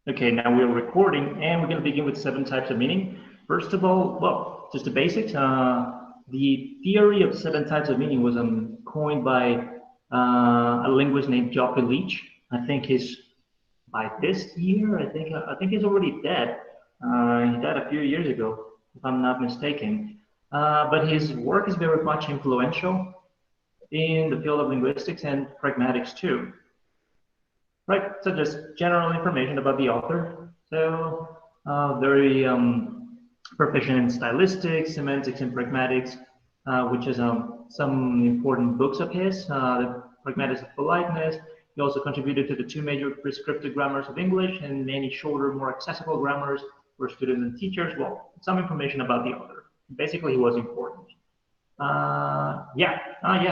Okay, now we're recording and we're going to begin with 7 types of meaning. First of all, well, just the basics. The theory of 7 types of meaning was coined by a linguist named Geoffrey Leech. I think he's by this year. I think he's already dead. He died a few years ago, if I'm not mistaken. But his work is very much influential in the field of linguistics and pragmatics too. Right, so just general information about the author. So very proficient in stylistics, semantics, and pragmatics, which is some important books of his. The Pragmatics of Politeness. He also contributed to the 2 major prescriptive grammars of English and many shorter, more accessible grammars for students and teachers. Well, some information about the author. Basically, he was important. Yeah,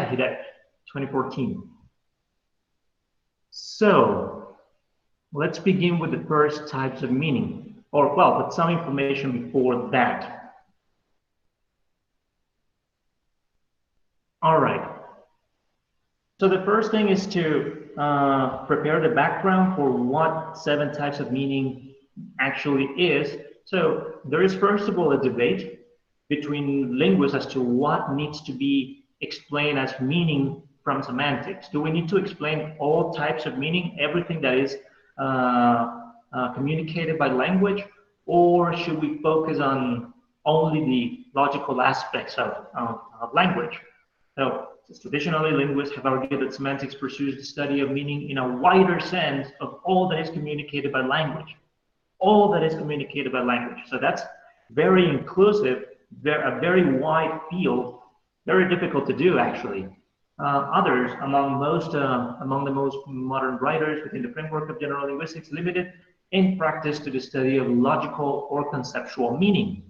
he died, 2014. So let's begin with the first types of meaning, or well, with some information before that. All right. So the first thing is to prepare the background for what 7 types of meaning actually is. So there is first of all a debate between linguists as to what needs to be explained as meaning from semantics. Do we need to explain all types of meaning, everything that is communicated by language, or should we focus on only the logical aspects of language? So traditionally, linguists have argued that semantics pursues the study of meaning in a wider sense of all that is communicated by language. All that is communicated by language. So that's very inclusive, a very wide field, very difficult to do actually. Others, among the most modern writers within the framework of general linguistics, limited in practice to the study of logical or conceptual meaning.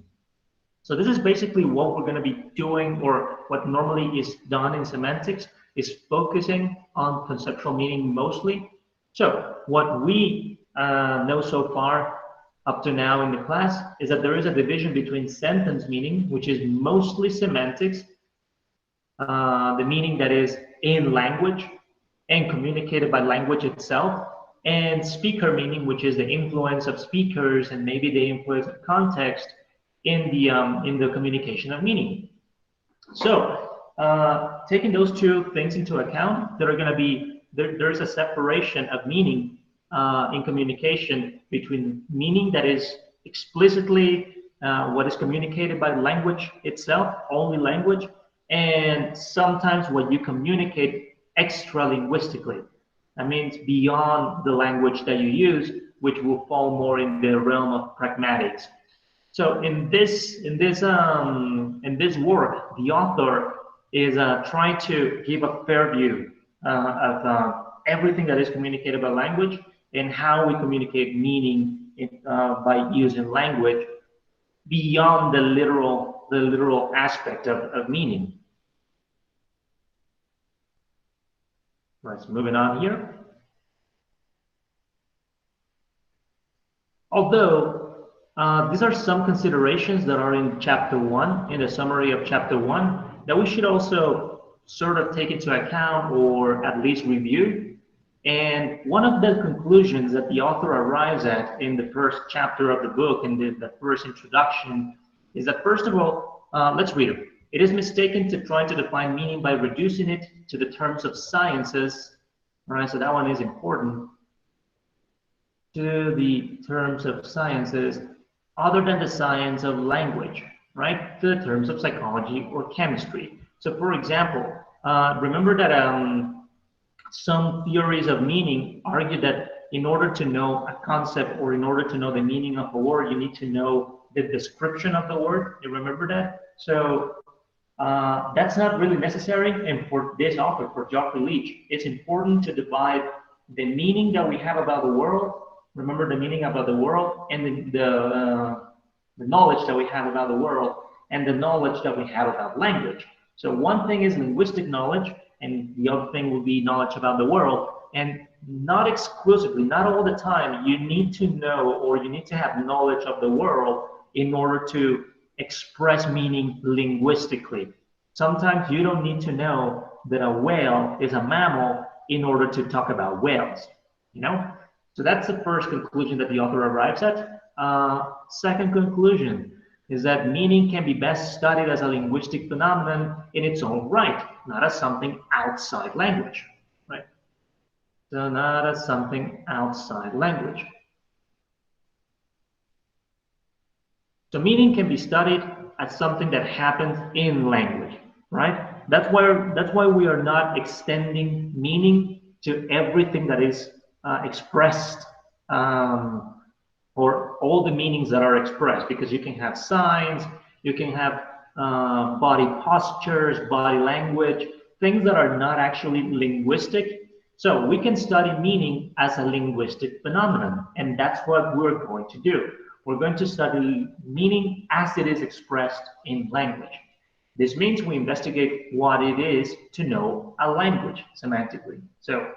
So this is basically what we're going to be doing, or what normally is done in semantics, is focusing on conceptual meaning mostly. So what we know so far up to now in the class is that there is a division between sentence meaning, which is mostly semantics, the meaning that is in language and communicated by language itself, and speaker meaning, which is the influence of speakers and maybe the influence of context in the communication of meaning. So taking those 2 things into account, there's a separation of meaning in communication between meaning that is explicitly what is communicated by language itself, only language, and sometimes what you communicate extra-linguistically. That means beyond the language that you use, which will fall more in the realm of pragmatics. So in this work, the author is trying to give a fair view of everything that is communicated by language and how we communicate meaning by using language beyond the literal aspect of meaning. Let's moving on here. Although these are some considerations that are in chapter 1, in the summary of chapter 1, that we should also sort of take into account or at least review. And one of the conclusions that the author arrives at in the first chapter of the book, in the first introduction, is that first of all, let's read it. It is mistaken to try to define meaning by reducing it to the terms of sciences. All right, so that one is important. To the terms of sciences other than the science of language, right? To the terms of psychology or chemistry. So for example, remember that some theories of meaning argue that in order to know a concept or in order to know the meaning of a word, you need to know the description of the word. You remember that? So that's not really necessary. And for this author, for Geoffrey Leech, it's important to divide the meaning that we have about the world. Remember the meaning about the world and the knowledge that we have about the world and the knowledge that we have about language. So one thing is linguistic knowledge, and the other thing will be knowledge about the world. And not exclusively, not all the time, you need to know or you need to have knowledge of the world in order to express meaning linguistically. Sometimes you don't need to know that a whale is a mammal in order to talk about whales, you know? So that's the first conclusion that the author arrives at. Second conclusion is that meaning can be best studied as a linguistic phenomenon in its own right, not as something outside language, right? So not as something outside language. So meaning can be studied as something that happens in language, right? That's why we are not extending meaning to everything that is expressed, or all the meanings that are expressed, because you can have signs, you can have body postures, body language, things that are not actually linguistic. So we can study meaning as a linguistic phenomenon, and that's what we're going to do. We're going to study meaning as it is expressed in language. This means we investigate what it is to know a language semantically. So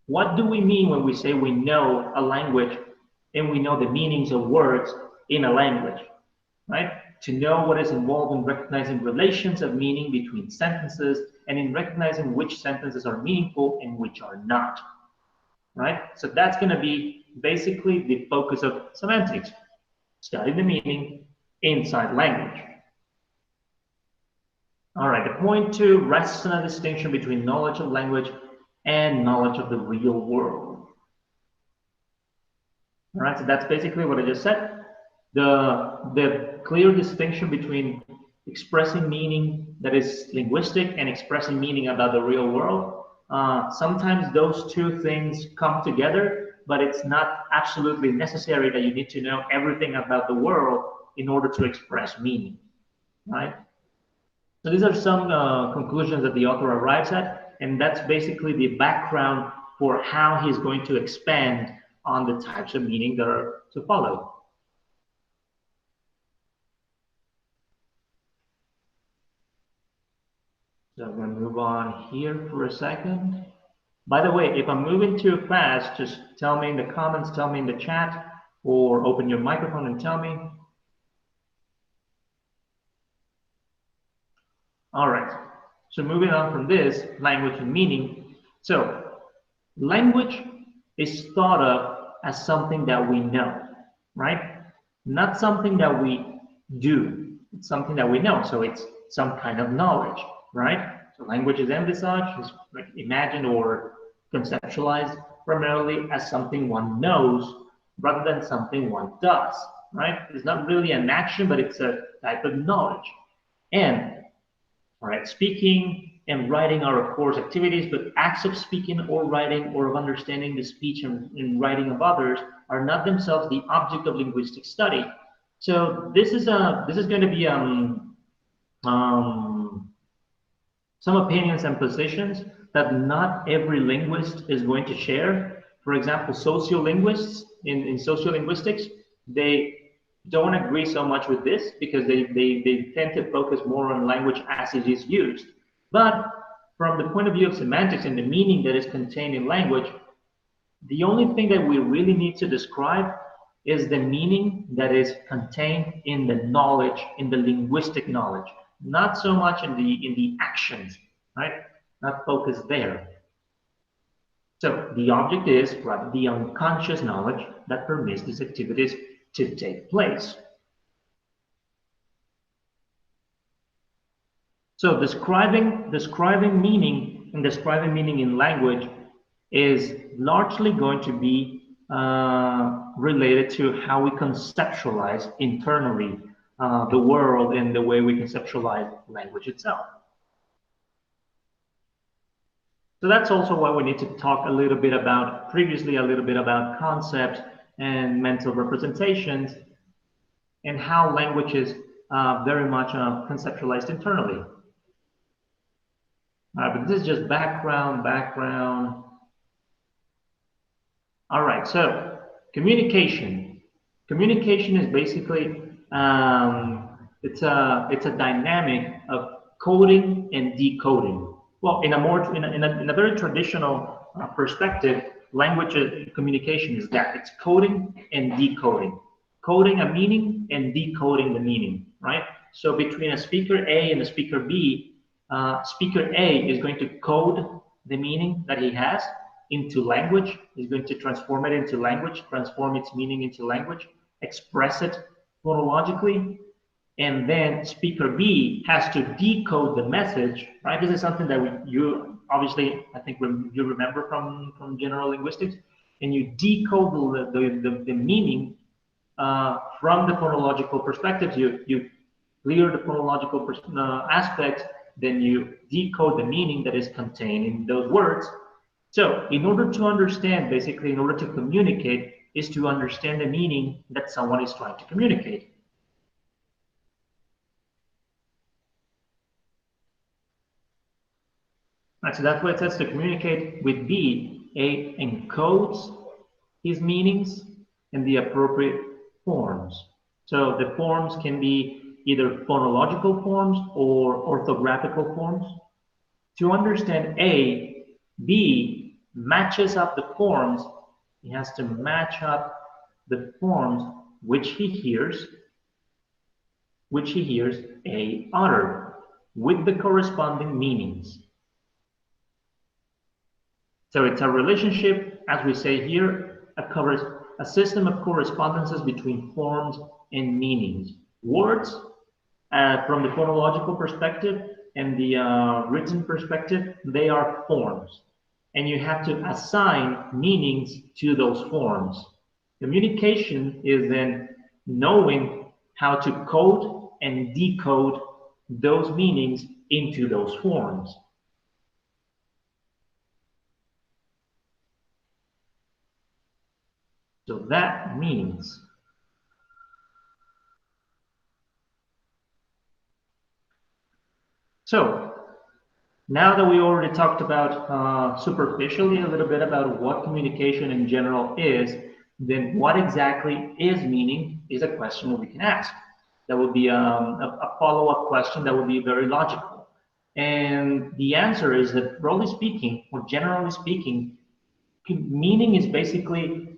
what do we mean when we say we know a language and we know the meanings of words in a language, right? To know what is involved in recognizing relations of meaning between sentences and in recognizing which sentences are meaningful and which are not, right? So that's going to be basically the focus of semantics, study the meaning inside language. All right, the point two rests on a distinction between knowledge of language and knowledge of the real world. All right, so that's basically what I just said. The clear distinction between expressing meaning that is linguistic and expressing meaning about the real world. Sometimes those two things come together, but it's not absolutely necessary that you need to know everything about the world in order to express meaning, right? So these are some conclusions that the author arrives at, and that's basically the background for how he's going to expand on the types of meaning that are to follow. So I'm going to move on here for a second. By the way, if I'm moving too fast, just tell me in the comments, tell me in the chat, or open your microphone and tell me. All right, so moving on from this, language and meaning. So language is thought of as something that we know, right? Not something that we do. It's something that we know. So it's some kind of knowledge, right? So language is envisaged, is imagined or conceptualized primarily as something one knows rather than something one does, right? It's not really an action, but it's a type of knowledge. And all right, speaking and writing are, of course, activities, but acts of speaking or writing or of understanding the speech and writing of others are not themselves the object of linguistic study. So this is going to be some opinions and positions that not every linguist is going to share. For example, sociolinguists in sociolinguistics, they don't agree so much with this because they tend to focus more on language as it is used. But from the point of view of semantics and the meaning that is contained in language, the only thing that we really need to describe is the meaning that is contained in the knowledge, in the linguistic knowledge, not so much in the actions, right? Not focused there. So the object is rather the unconscious knowledge that permits these activities to take place. So describing meaning and describing meaning in language is largely going to be related to how we conceptualize internally the world and the way we conceptualize language itself. So that's also why we need to talk a little bit about concepts and mental representations and how language is very much conceptualized internally. But this is just background. All right, so communication. Communication is basically it's a dynamic of coding and decoding. Well, in a very traditional perspective, language communication is that it's coding and decoding, coding a meaning and decoding the meaning, right? So between a speaker A and a speaker B, speaker A is going to code the meaning that he has, into language, is going to transform it into language, transform its meaning into language, express it phonologically, and then speaker B has to decode the message, right? This is something that you obviously, I think you remember from general linguistics, and you decode the meaning from the phonological perspective. You clear the phonological aspect, then you decode the meaning that is contained in those words. So in order to understand, basically, in order to communicate, is to understand the meaning that someone is trying to communicate. Right, so that's what it says to communicate with B. A encodes his meanings in the appropriate forms. So the forms can be either phonological forms or orthographical forms. To understand A, B matches up the forms. He has to match up the forms which he hears A utter with the corresponding meanings. So it's a relationship, as we say here, a system of correspondences between forms and meanings. Words, from the phonological perspective and the written perspective, they are forms. And you have to assign meanings to those forms. Communication is then knowing how to code and decode those meanings into those forms. So that means so now that we already talked about superficially a little bit about what communication in general is, then what exactly is meaning is a question that we can ask. That would be a follow-up question that would be very logical. And the answer is that, broadly speaking, or generally speaking, meaning is basically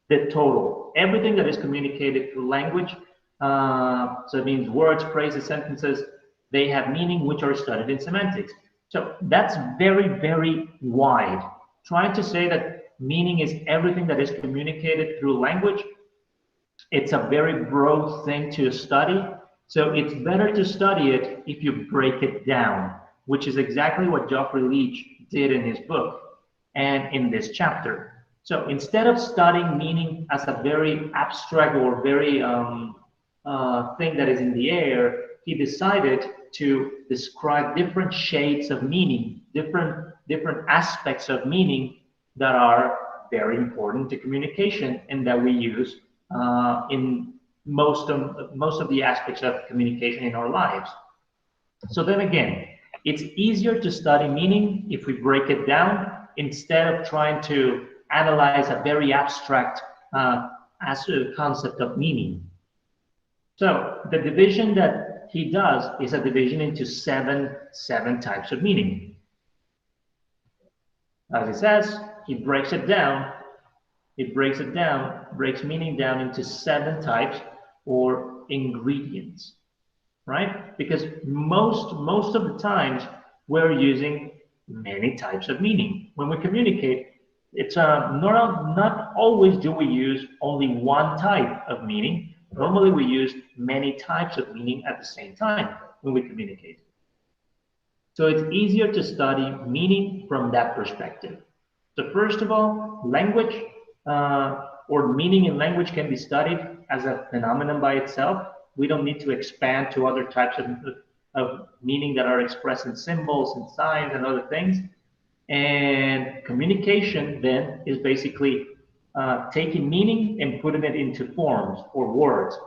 the total. Everything that is communicated through language, so it means words, phrases, sentences, they have meaning which are studied in semantics. So that's very, very wide. Trying to say that meaning is everything that is communicated through language, it's a very broad thing to study. So it's better to study it if you break it down, which is exactly what Geoffrey Leech did in his book and in this chapter. So instead of studying meaning as a very abstract or very thing that is in the air, he decided to describe different shades of meaning, different aspects of meaning that are very important to communication and that we use in most of the aspects of communication in our lives. So then again, it's easier to study meaning if we break it down instead of trying to analyze a very abstract concept of meaning. So the division that he does is a division into seven types of meaning. As he says, he breaks it down. Breaks meaning down into 7 types or ingredients, right? Because most of the times we're using many types of meaning. When we communicate, it's not always do we use only one type of meaning. Normally we use many types of meaning at the same time when we communicate. So it's easier to study meaning from that perspective. So first of all, language or meaning in language can be studied as a phenomenon by itself. We don't need to expand to other types of meaning that are expressed in symbols and signs and other things. And communication then is basically taking meaning and putting it into forms or words.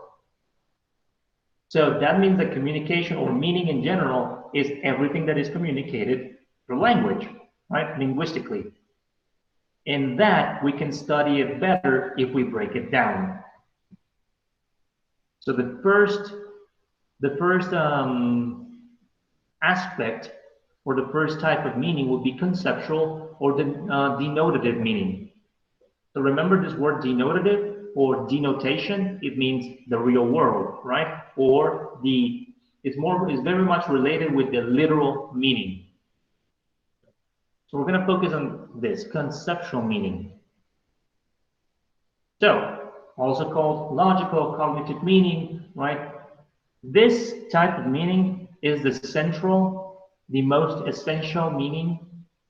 So that means that communication or meaning in general is everything that is communicated through language, right? Linguistically. And that we can study it better if we break it down. So the first aspect or the first type of meaning would be conceptual or the denotative meaning. So remember this word denotative or denotation, it means the real world, right? Or it's very much related with the literal meaning. So we're going to focus on this conceptual meaning. So, also called logical cognitive meaning, right? This type of meaning is the central, the most essential meaning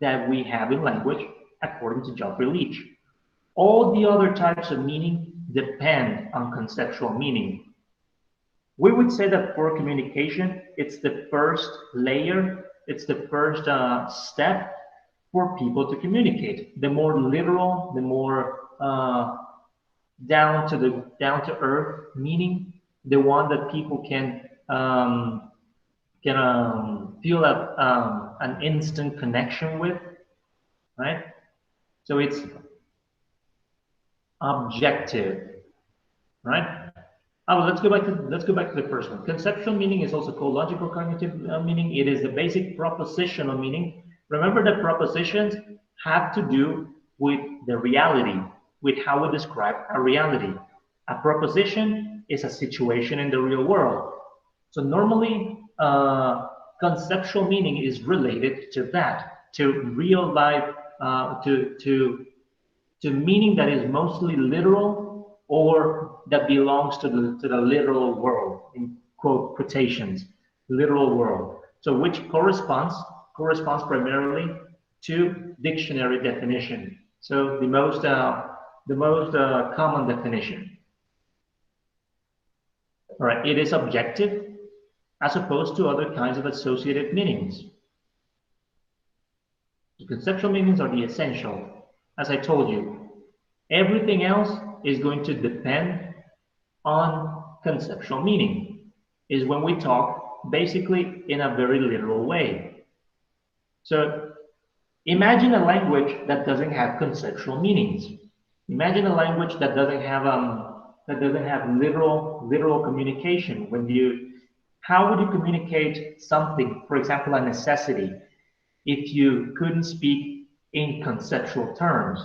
that we have in language, according to Geoffrey Leech. All the other types of meaning depend on conceptual meaning. We would say that for communication, it's the first layer, it's the first step for people to communicate. The more literal, the more down to earth meaning, the one that people can feel an instant connection with, right? So it's objective, right? Oh, let's go back to the first one. Conceptual meaning is also called logical cognitive meaning. It is the basic propositional meaning. Remember that propositions have to do with the reality, with how we describe a reality. A proposition is a situation in the real world. So normally, conceptual meaning is related to that, to real life, to meaning that is mostly literal or that belongs to the literal world, in quotations, literal world. So which corresponds primarily to dictionary definition. So the most common definition. All right, it is objective as opposed to other kinds of associated meanings. The conceptual meanings are the essential. As I told you, everything else is going to depend on conceptual meaning, is when we talk basically in a very literal way. So imagine a language that doesn't have conceptual meanings. Imagine a language that doesn't have literal communication. How would you communicate something, for example, a necessity, if you couldn't speak in conceptual terms?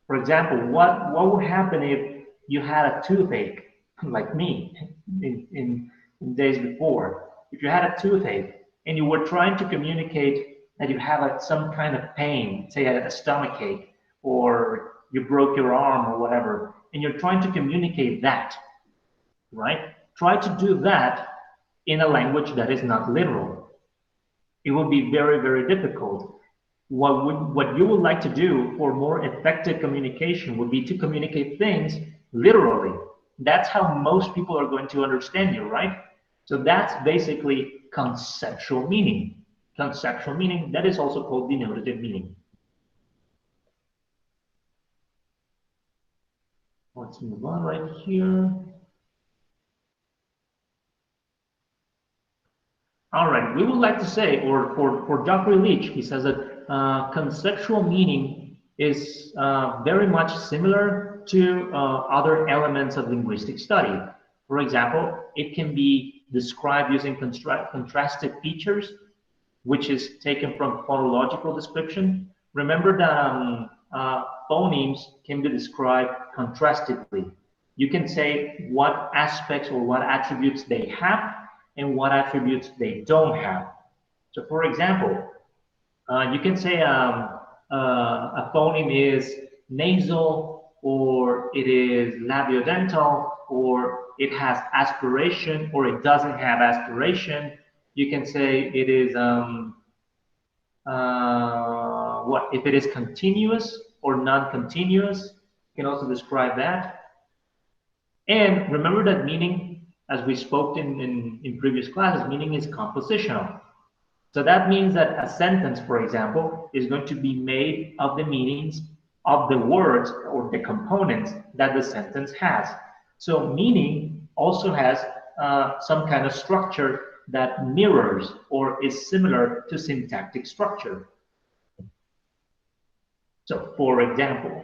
For example, what would happen if you had a toothache, like me in days before? If you had a toothache and you were trying to communicate that you have some kind of pain, say a stomach ache, or you broke your arm or whatever, and you're trying to communicate that, right? Try to do that in a language that is not literal. It will be very, very difficult. What you would like to do for more effective communication would be to communicate things literally. That's how most people are going to understand you, right? So that's basically conceptual meaning. Conceptual meaning, that is also called denotative meaning. Let's move on right here. All right, we would like to say, or for Geoffrey Leech, he says that conceptual meaning is very much similar to other elements of linguistic study. For example, it can be described using contrasted features, which is taken from phonological description. Remember that phonemes can be described contrastively. You can say what aspects or what attributes they have and what attributes they don't have. So for example, you can say a phoneme is nasal, or it is labiodental, or it has aspiration, or it doesn't have aspiration. You can say it is if it is continuous or non-continuous. You can also describe that. And remember that meaning, as we spoke in previous classes, meaning is compositional. So that means that a sentence, for example, is going to be made of the meanings of the words or the components that the sentence has. So meaning also has some kind of structure that mirrors or is similar to syntactic structure. So for example,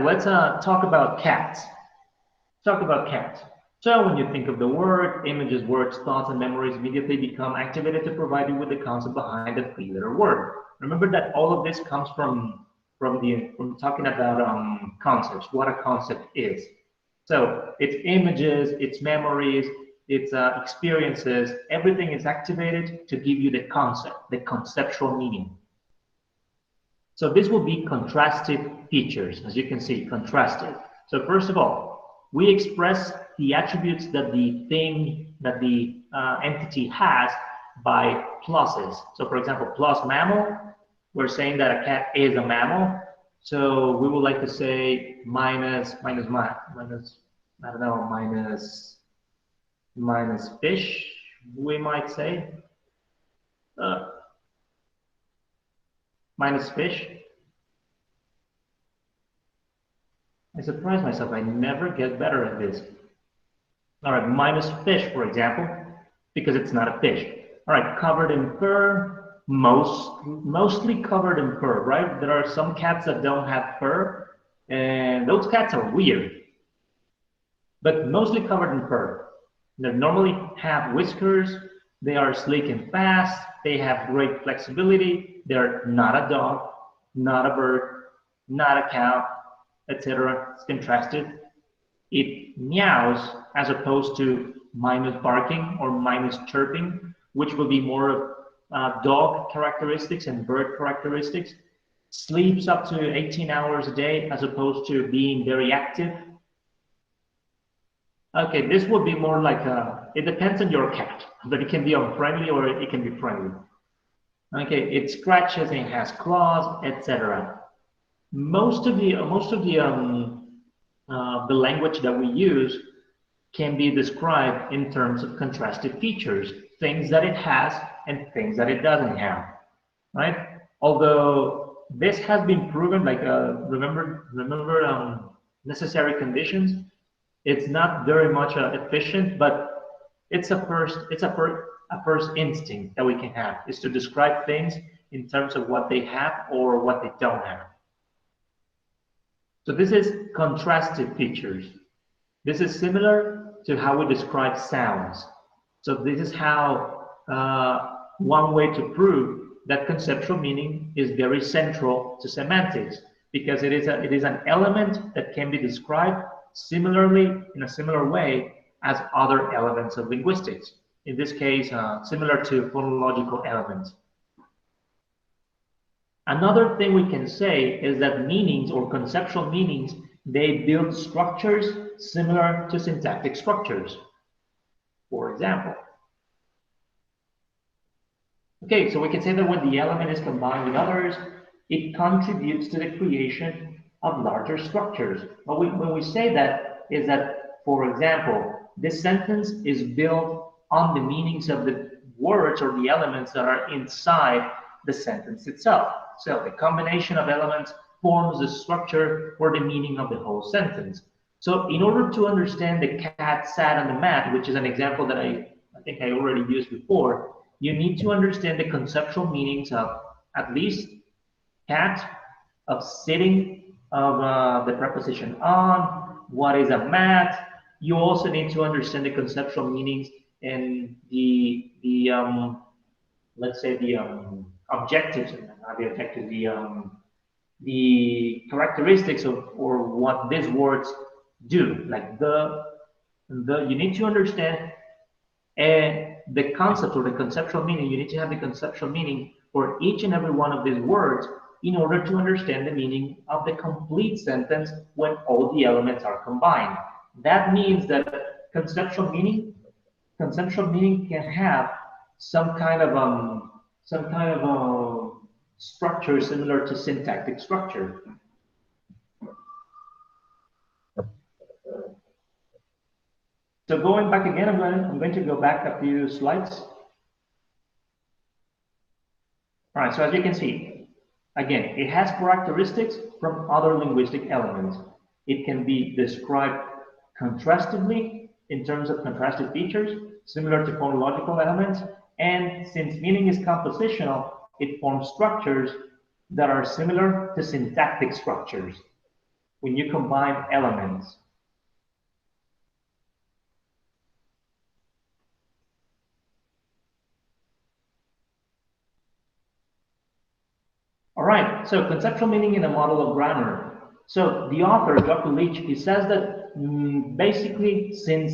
let's talk about cats. Talk about cats. So when you think of the word, images, words, thoughts, and memories immediately become activated to provide you with the concept behind the three-letter word. Remember that all of this comes from talking about concepts, what a concept is. So its images, its memories, its experiences, everything is activated to give you the concept, the conceptual meaning. So this will be contrastive features, as you can see, contrastive. So first of all, we express the attributes that the thing, that the entity has by pluses. So for example, plus mammal, we're saying that a cat is a mammal. So we would like to say minus, I don't know, minus fish, we might say. Uh, minus fish. I surprise myself, I never get better at this. All right, minus fish, for example, because it's not a fish. All right, covered in fur, mostly covered in fur, right? There are some cats that don't have fur, and those cats are weird, but mostly covered in fur. They normally have whiskers, they are sleek and fast, they have great flexibility, they're not a dog, not a bird, not a cow, etc. It's contrasted. It meows as opposed to minus barking or minus chirping, which will be more of dog characteristics and bird characteristics. Sleeps up to 18 hours a day as opposed to being very active. Okay, this would be more like it depends on your cat, but it can be unfriendly or it can be friendly. Okay, it scratches and has claws, etc. Most of the language that we use can be described in terms of contrastive features, things that it has and things that it doesn't have, right? Although this has been proven, like remember necessary conditions. It's not very much efficient, but it's a first instinct that we can have is to describe things in terms of what they have or what they don't have. So this is contrastive features. This is similar to how we describe sounds. So this is how one way to prove that conceptual meaning is very central to semantics, because it is an element that can be described similarly in a similar way as other elements of linguistics. In this case, similar to phonological elements. Another thing we can say is that meanings or conceptual meanings, they build structures similar to syntactic structures. For example, okay, so we can say that when the element is combined with others, it contributes to the creation of larger structures. But when we say that, is that, for example, this sentence is built on the meanings of the words or the elements that are inside the sentence itself. So the combination of elements forms the structure for the meaning of the whole sentence. So in order to understand the cat sat on the mat, which is an example that I think I already used before, you need to understand the conceptual meanings of at least cat, of sitting, of the preposition on, what is a mat. You also need to understand the conceptual meanings and let's say the objectives, not the objectives, the characteristics of or what these words do. Like you need to understand the concept or the conceptual meaning. You need to have the conceptual meaning for each and every one of these words in order to understand the meaning of the complete sentence when all the elements are combined. That means that conceptual meaning can have some kind of structure similar to syntactic structure. So going back again, I'm going to go back a few slides. All right, so as you can see, again, it has characteristics from other linguistic elements. It can be described contrastively in terms of contrastive features, similar to phonological elements, and since meaning is compositional, it forms structures that are similar to syntactic structures when you combine elements. All right, so conceptual meaning in a model of grammar. So the author, Geoffrey Leech, he says that basically, since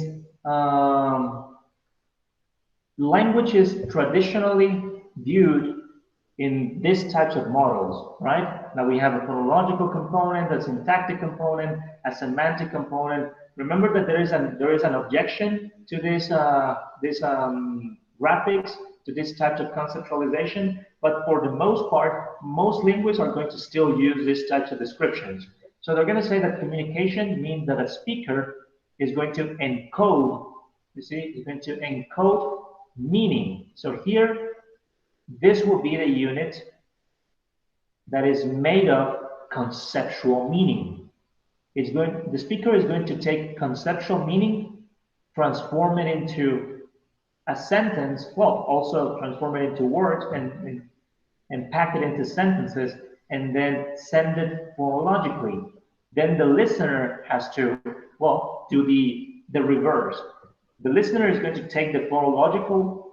language is traditionally viewed in these types of models, right? Now we have a phonological component, a syntactic component, a semantic component. Remember that there is an objection to this graphics, to these types of conceptualization, but for the most part, most linguists are going to still use these types of descriptions. So they're going to say that communication means that a speaker is going to encode, you see, is going to encode meaning. So here, this will be the unit that is made of conceptual meaning. The speaker is going to take conceptual meaning, transform it into a sentence, well, also transform it into words and pack it into sentences, and then send it phonologically. Then the listener has to, well, do the reverse. The listener is going to take the phonological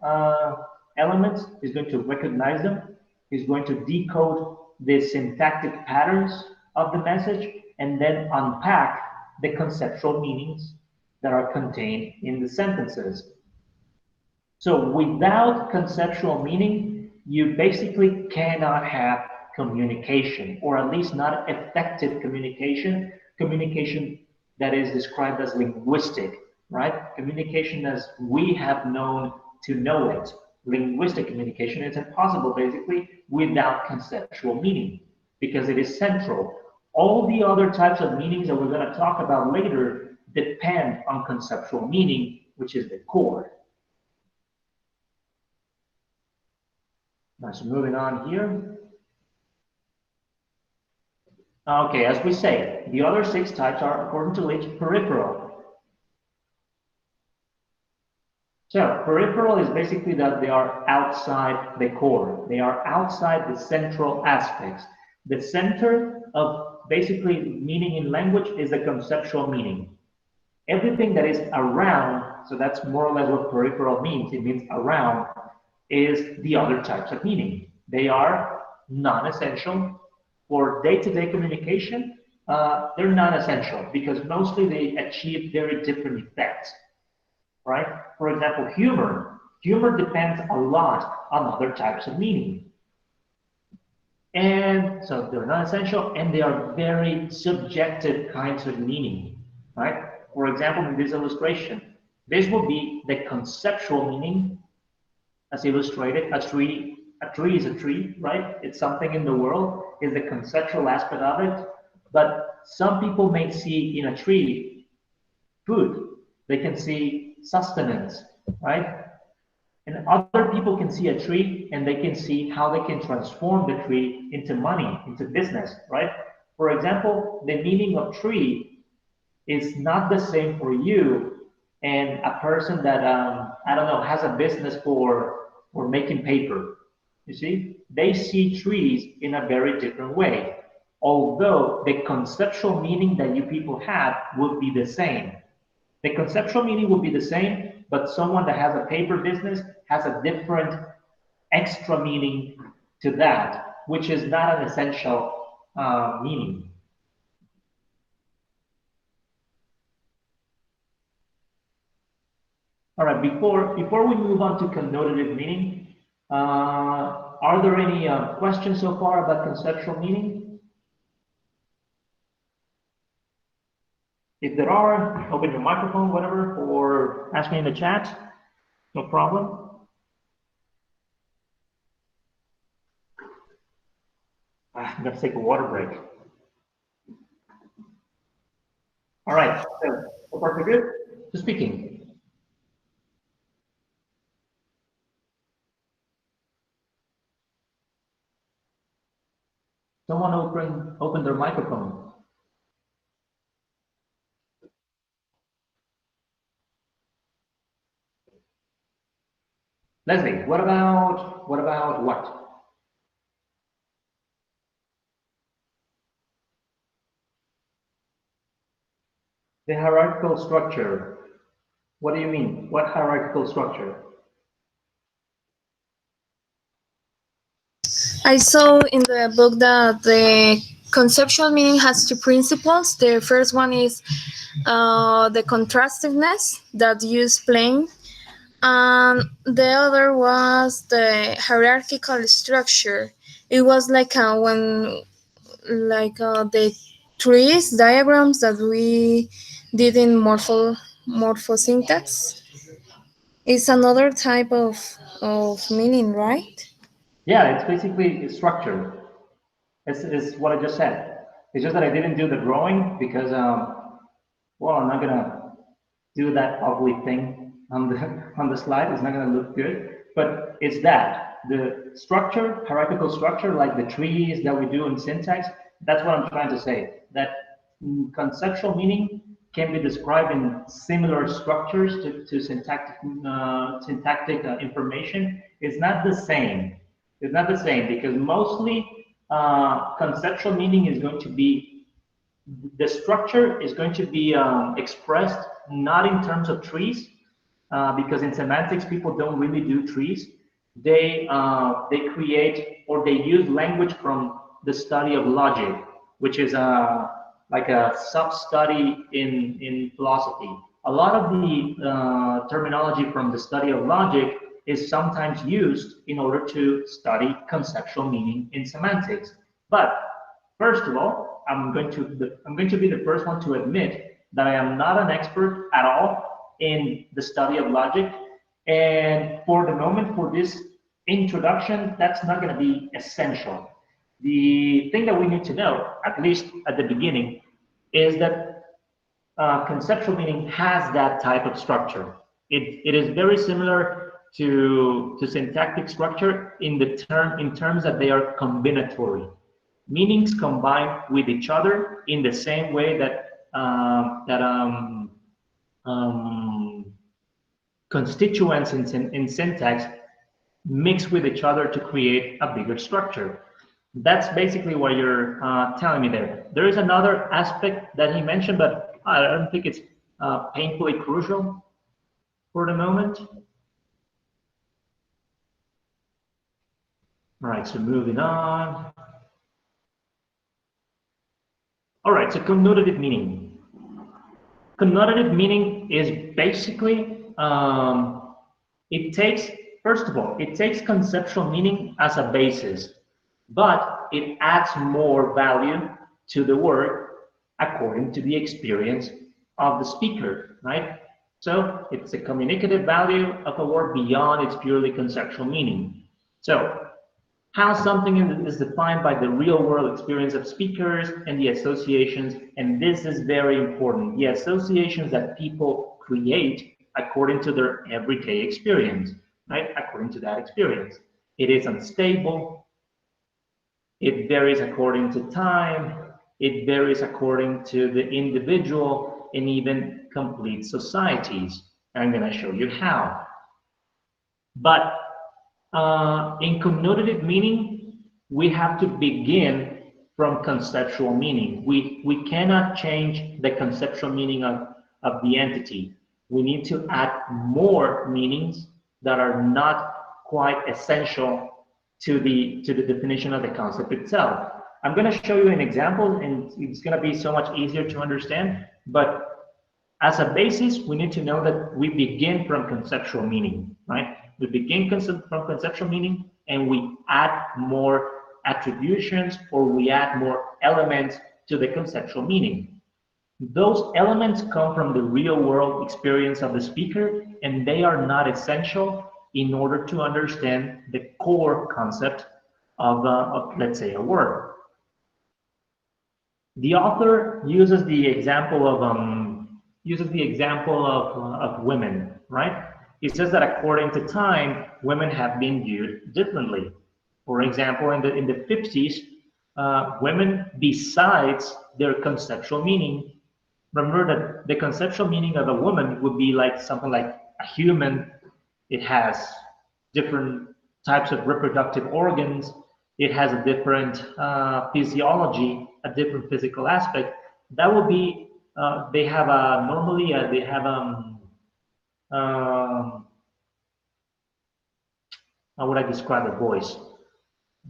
elements, is going to recognize them, is going to decode the syntactic patterns of the message, and then unpack the conceptual meanings that are contained in the sentences. So without conceptual meaning, you basically cannot have communication, or at least not effective communication, communication that is described as linguistic, right? Communication as we have known to know it. Linguistic communication is impossible, basically, without conceptual meaning, because it is central. All the other types of meanings that we're going to talk about later depend on conceptual meaning, which is the core. Now, so moving on here. Okay, as we say, the other 6 types are, according to Leech, peripheral. So, peripheral is basically that they are outside the core. They are outside the central aspects. The center of basically meaning in language is the conceptual meaning. Everything that is around, so that's more or less what peripheral means. It means around, is the other types of meaning. They are non-essential for day-to-day communication. They're non-essential because mostly they achieve very different effects, right? For example, humor. Humor depends a lot on other types of meaning. And so they're non-essential, and they are very subjective kinds of meaning, right? For example, in this illustration, this will be the conceptual meaning as illustrated. A tree is a tree, right? It's something in the world, is the conceptual aspect of it. But some people may see in a tree food. They can see sustenance, right? And other people can see a tree and they can see how they can transform the tree into money, into business, right? For example, the meaning of tree is not the same for you and a person that, I don't know, has a business for making paper. You see, they see trees in a very different way, although the conceptual meaning that you people have would be the same. The conceptual meaning will be the same, but someone that has a paper business has a different extra meaning to that, which is not an essential meaning. All right, before we move on to connotative meaning, are there any questions so far about conceptual meaning? If there are, open your microphone, whatever, or ask me in the chat. No problem. I'm going to take a water break. All right, so far so good? So speaking. Someone open their microphone. Leslie, what about what? The hierarchical structure. What do you mean? What hierarchical structure? I saw in the book that the Conceptual meaning has two principles. The first one is the contrastiveness that you explained, and the other was the hierarchical structure. It was like the trees diagrams that we did in morphosyntax. It's another type of meaning, right? Yeah, it's basically structure. It's what I just said. It's just that I didn't do the drawing because, well, I'm not gonna do that ugly thing on the on the slide. It's not gonna look good. But it's that the structure, hierarchical structure, like the trees that we do in syntax. That's what I'm trying to say. That conceptual meaning can be described in similar structures to syntactic information. It's not the same. It's not the same because mostly conceptual meaning is going to be the structure is going to be expressed not in terms of trees, because in semantics people don't really do trees. They create or they use language from the study of logic, which is like a sub-study in philosophy. A lot of the terminology from the study of logic is sometimes used in order to study conceptual meaning in semantics. But first of all, I'm going to be the first one to admit that I am not an expert at all in the study of logic. And for the moment, for this introduction, that's not going to be essential. The thing that we need to know, at least at the beginning, is that conceptual meaning has that type of structure. It is very similar to syntactic structure in terms that they are combinatory. Meanings combine with each other in the same way that um, constituents in syntax mix with each other to create a bigger structure. That's basically what you're telling me there. There is another aspect that he mentioned, but I don't think it's painfully crucial for the moment. All right, so moving on. All right, so connotative meaning. Connotative meaning is basically, it takes, first of all, it takes conceptual meaning as a basis, but it adds more value to the word according to the experience of the speaker, right? So it's a communicative value of a word beyond its purely conceptual meaning. So how something is defined by the real world experience of speakers and the associations, and this is very important, the associations that people create according to their everyday experience, right? According to that experience. It is unstable, it varies according to time, it varies according to the individual, and even complete societies. I'm going to show you how. But in connotative meaning, we have to begin from conceptual meaning. We cannot change the conceptual meaning of the entity. We need to add more meanings that are not quite essential to the definition of the concept itself. I'm going to show you an example, and it's going to be so much easier to understand. But as a basis, we need to know that we begin from conceptual meaning, right? We begin from conceptual meaning, and we add more attributions, or we add more elements to the conceptual meaning. Those elements come from the real world experience of the speaker, and they are not essential in order to understand the core concept of let's say, a word. The author uses the example of women, right? He says that according to time, women have been viewed differently. For example, in the 50s, women, besides their conceptual meaning, remember that the conceptual meaning of a woman would be like something like a human. It has different types of reproductive organs. It has a different physiology, a different physical aspect. That would be, they have a, normally they have, how would I describe a voice?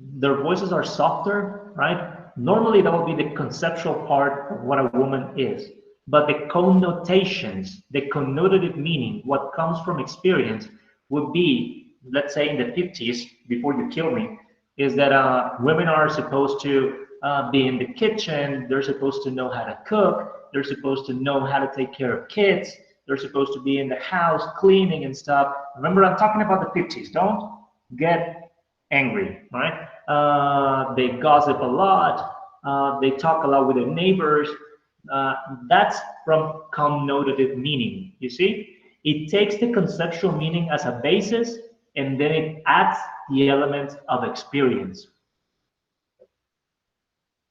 Their voices are softer, right? Normally, that will be the conceptual part of what a woman is. But the connotations, the connotative meaning, what comes from experience would be, let's say in the 50s, before you kill me, is that women are supposed to be in the kitchen, they're supposed to know how to cook, they're supposed to know how to take care of kids, they're supposed to be in the house cleaning and stuff. Remember, I'm talking about the 50s. Don't get angry, right? They gossip a lot. They talk a lot with their neighbors. That's from connotative meaning. You see, it takes the conceptual meaning as a basis, and then it adds the element of experience.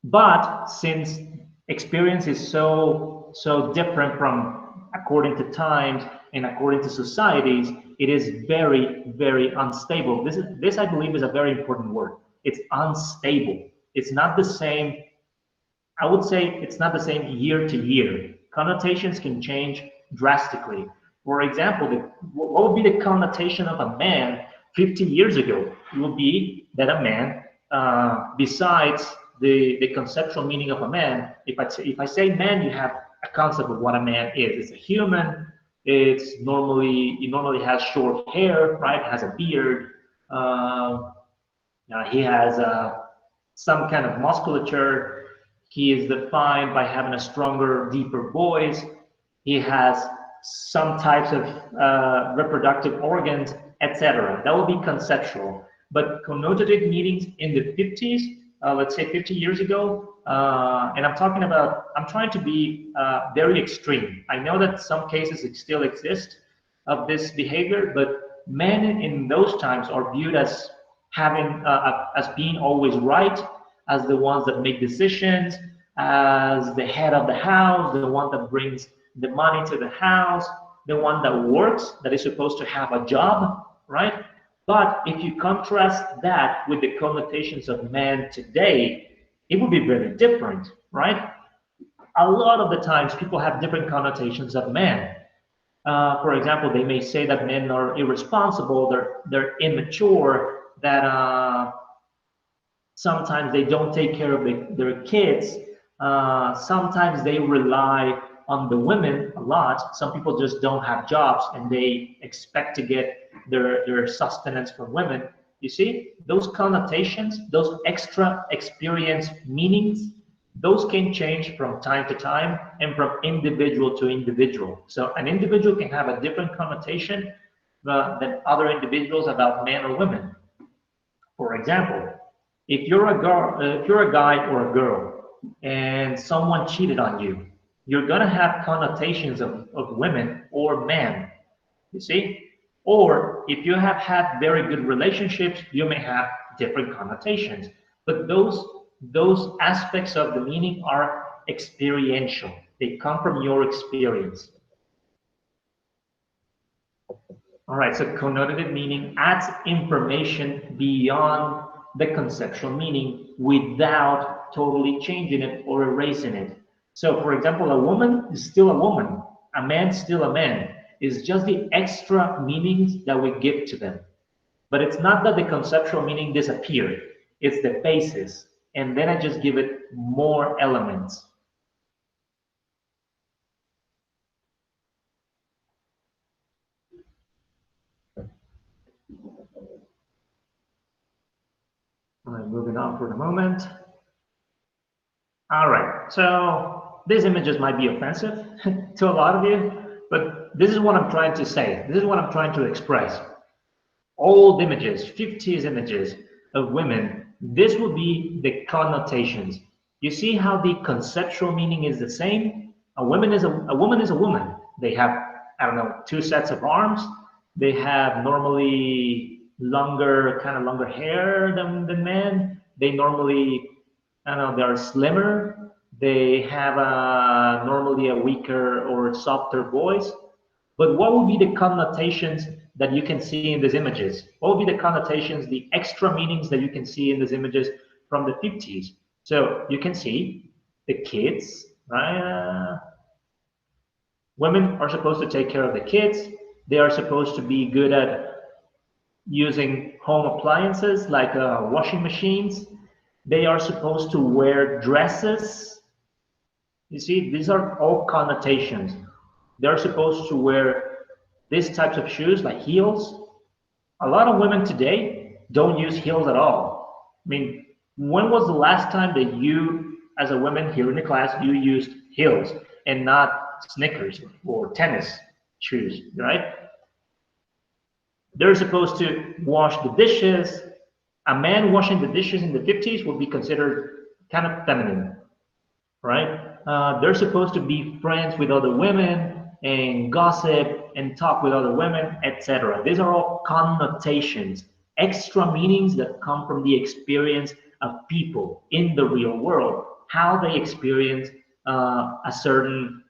But since experience is so different from according to times and according to societies, it is very unstable. This I believe is a very important word. It's unstable. It's not the same. I would say it's not the same year to year. Connotations can change drastically. For example, what would be the connotation of a man 50 years ago? It would be that a man, besides the conceptual meaning of a man, if I say man, you have a concept of what a man is. It's a human. It normally has short hair, right? Has a beard. He has some kind of musculature. He is defined by having a stronger, deeper voice. He has some types of reproductive organs, etc. That will be conceptual. But connotative meanings in the 50s, let's say 50 years ago, and I'm trying to be very extreme. I know that some cases it still exist of this behavior, but men in those times are viewed as as being always right, as the ones that make decisions, as the head of the house, the one that brings the money to the house, the one that works, that is supposed to have a job, right? But if you contrast that with the connotations of men today, it would be very different, right? A lot of the times people have different connotations of men. For example, they may say that men are irresponsible, they're immature, that sometimes they don't take care of their kids. Sometimes they rely on the women a lot. Some people just don't have jobs and they expect to get their sustenance from women. You see, those connotations, those extra experience meanings, those can change from time to time and from individual to individual. So an individual can have a different connotation than other individuals about men or women. For example, if you're a guy or a girl and someone cheated on you, you're gonna have connotations of women or men, you see? Or if you have had very good relationships, you may have different connotations. But those aspects of the meaning are experiential. They come from your experience. All right, so connotative meaning adds information beyond the conceptual meaning without totally changing it or erasing it. So, for example, a woman is still a woman, a man is still a man. It's just the extra meanings that we give to them. But it's not that the conceptual meaning disappeared, it's the basis. And then I just give it more elements. All right, moving on for the moment. All right, so these images might be offensive to a lot of you, but this is what I'm trying to say. This is what I'm trying to express. Old images, 50s images of women, this would be the connotations. You see how the conceptual meaning is the same? A woman is a woman. They have, I don't know, two sets of arms. They have normally longer hair than men. They normally, I don't know, they're slimmer. They have normally a weaker or softer voice. But what would be the connotations that you can see in these images? What would be the connotations, the extra meanings that you can see in these images from the 50s? So you can see the kids, right? Women are supposed to take care of the kids. They are supposed to be good at using home appliances like washing machines. They are supposed to wear dresses. You see, these are all connotations. They're supposed to wear these types of shoes, like heels. A lot of women today don't use heels at all. I mean, when was the last time that you, as a woman here in the class, you used heels and not sneakers or tennis shoes, right? They're supposed to wash the dishes. A man washing the dishes in the 50s would be considered kind of feminine, right? They're supposed to be friends with other women and gossip and talk with other women, etc. These are all connotations, extra meanings that come from the experience of people in the real world, how they experience a certain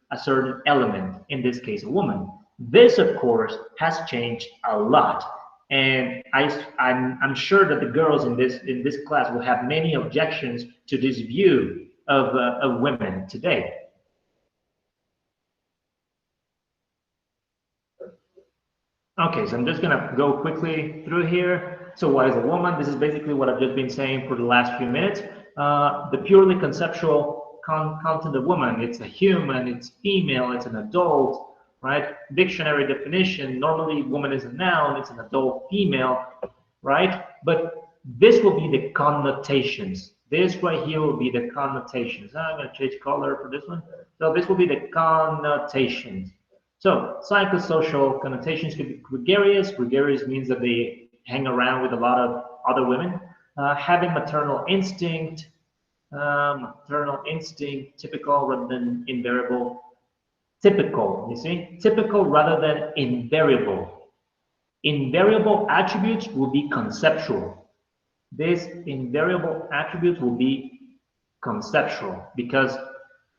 element, in this case, a woman. This, of course, has changed a lot. And I'm sure that the girls in this class will have many objections to this view of women today. Okay, so I'm just gonna go quickly through here. So what is a woman? This is basically what I've just been saying for the last few minutes. The purely conceptual content of woman. It's a human, it's female, it's an adult, right? Dictionary definition, normally woman is a noun, it's an adult female, right? But this will be the connotations. This right here will be the connotations. I'm gonna change color for this one. So this will be the connotations. So psychosocial connotations could be gregarious. Gregarious means that they hang around with a lot of other women. Having maternal instinct, typical rather than invariable. Typical, you see? Typical rather than invariable. Invariable attributes will be conceptual. These invariable attributes will be conceptual because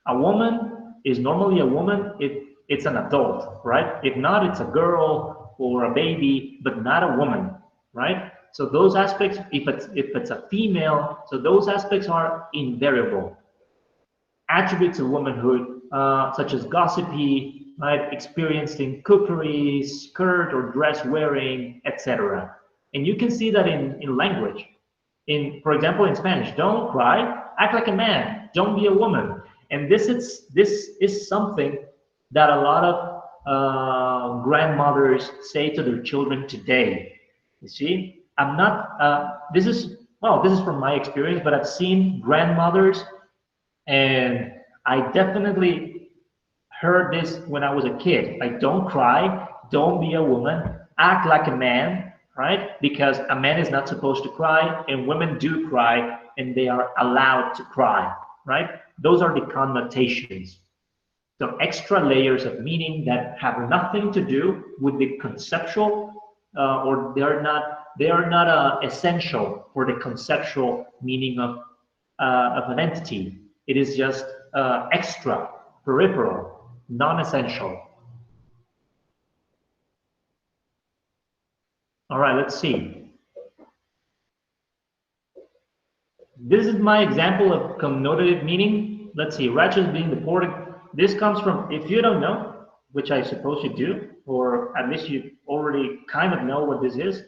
a woman is normally a woman if it's an adult, right? If not, it's a girl or a baby, but not a woman, right? So those aspects, if it's a female, so those aspects are invariable. Attributes of womanhood, such as gossipy, right, experienced in cookery, skirt or dress wearing, etc. And you can see that in language. For example, in Spanish, don't cry, act like a man, don't be a woman. And this is something that a lot of grandmothers say to their children today. You see, I'm not. This is from my experience, but I've seen grandmothers, and I definitely heard this when I was a kid. Like, don't cry, don't be a woman, act like a man, right? Because a man is not supposed to cry, and women do cry, and they are allowed to cry, right? Those are the connotations. So extra layers of meaning that have nothing to do with the conceptual, or they are not essential for the conceptual meaning of an entity. It is just extra, peripheral, non-essential. All right, let's see. This is my example of connotative meaning. Let's see, Ratchet being deported. This comes from, if you don't know, which I suppose you do, or at least you already kind of know what this is.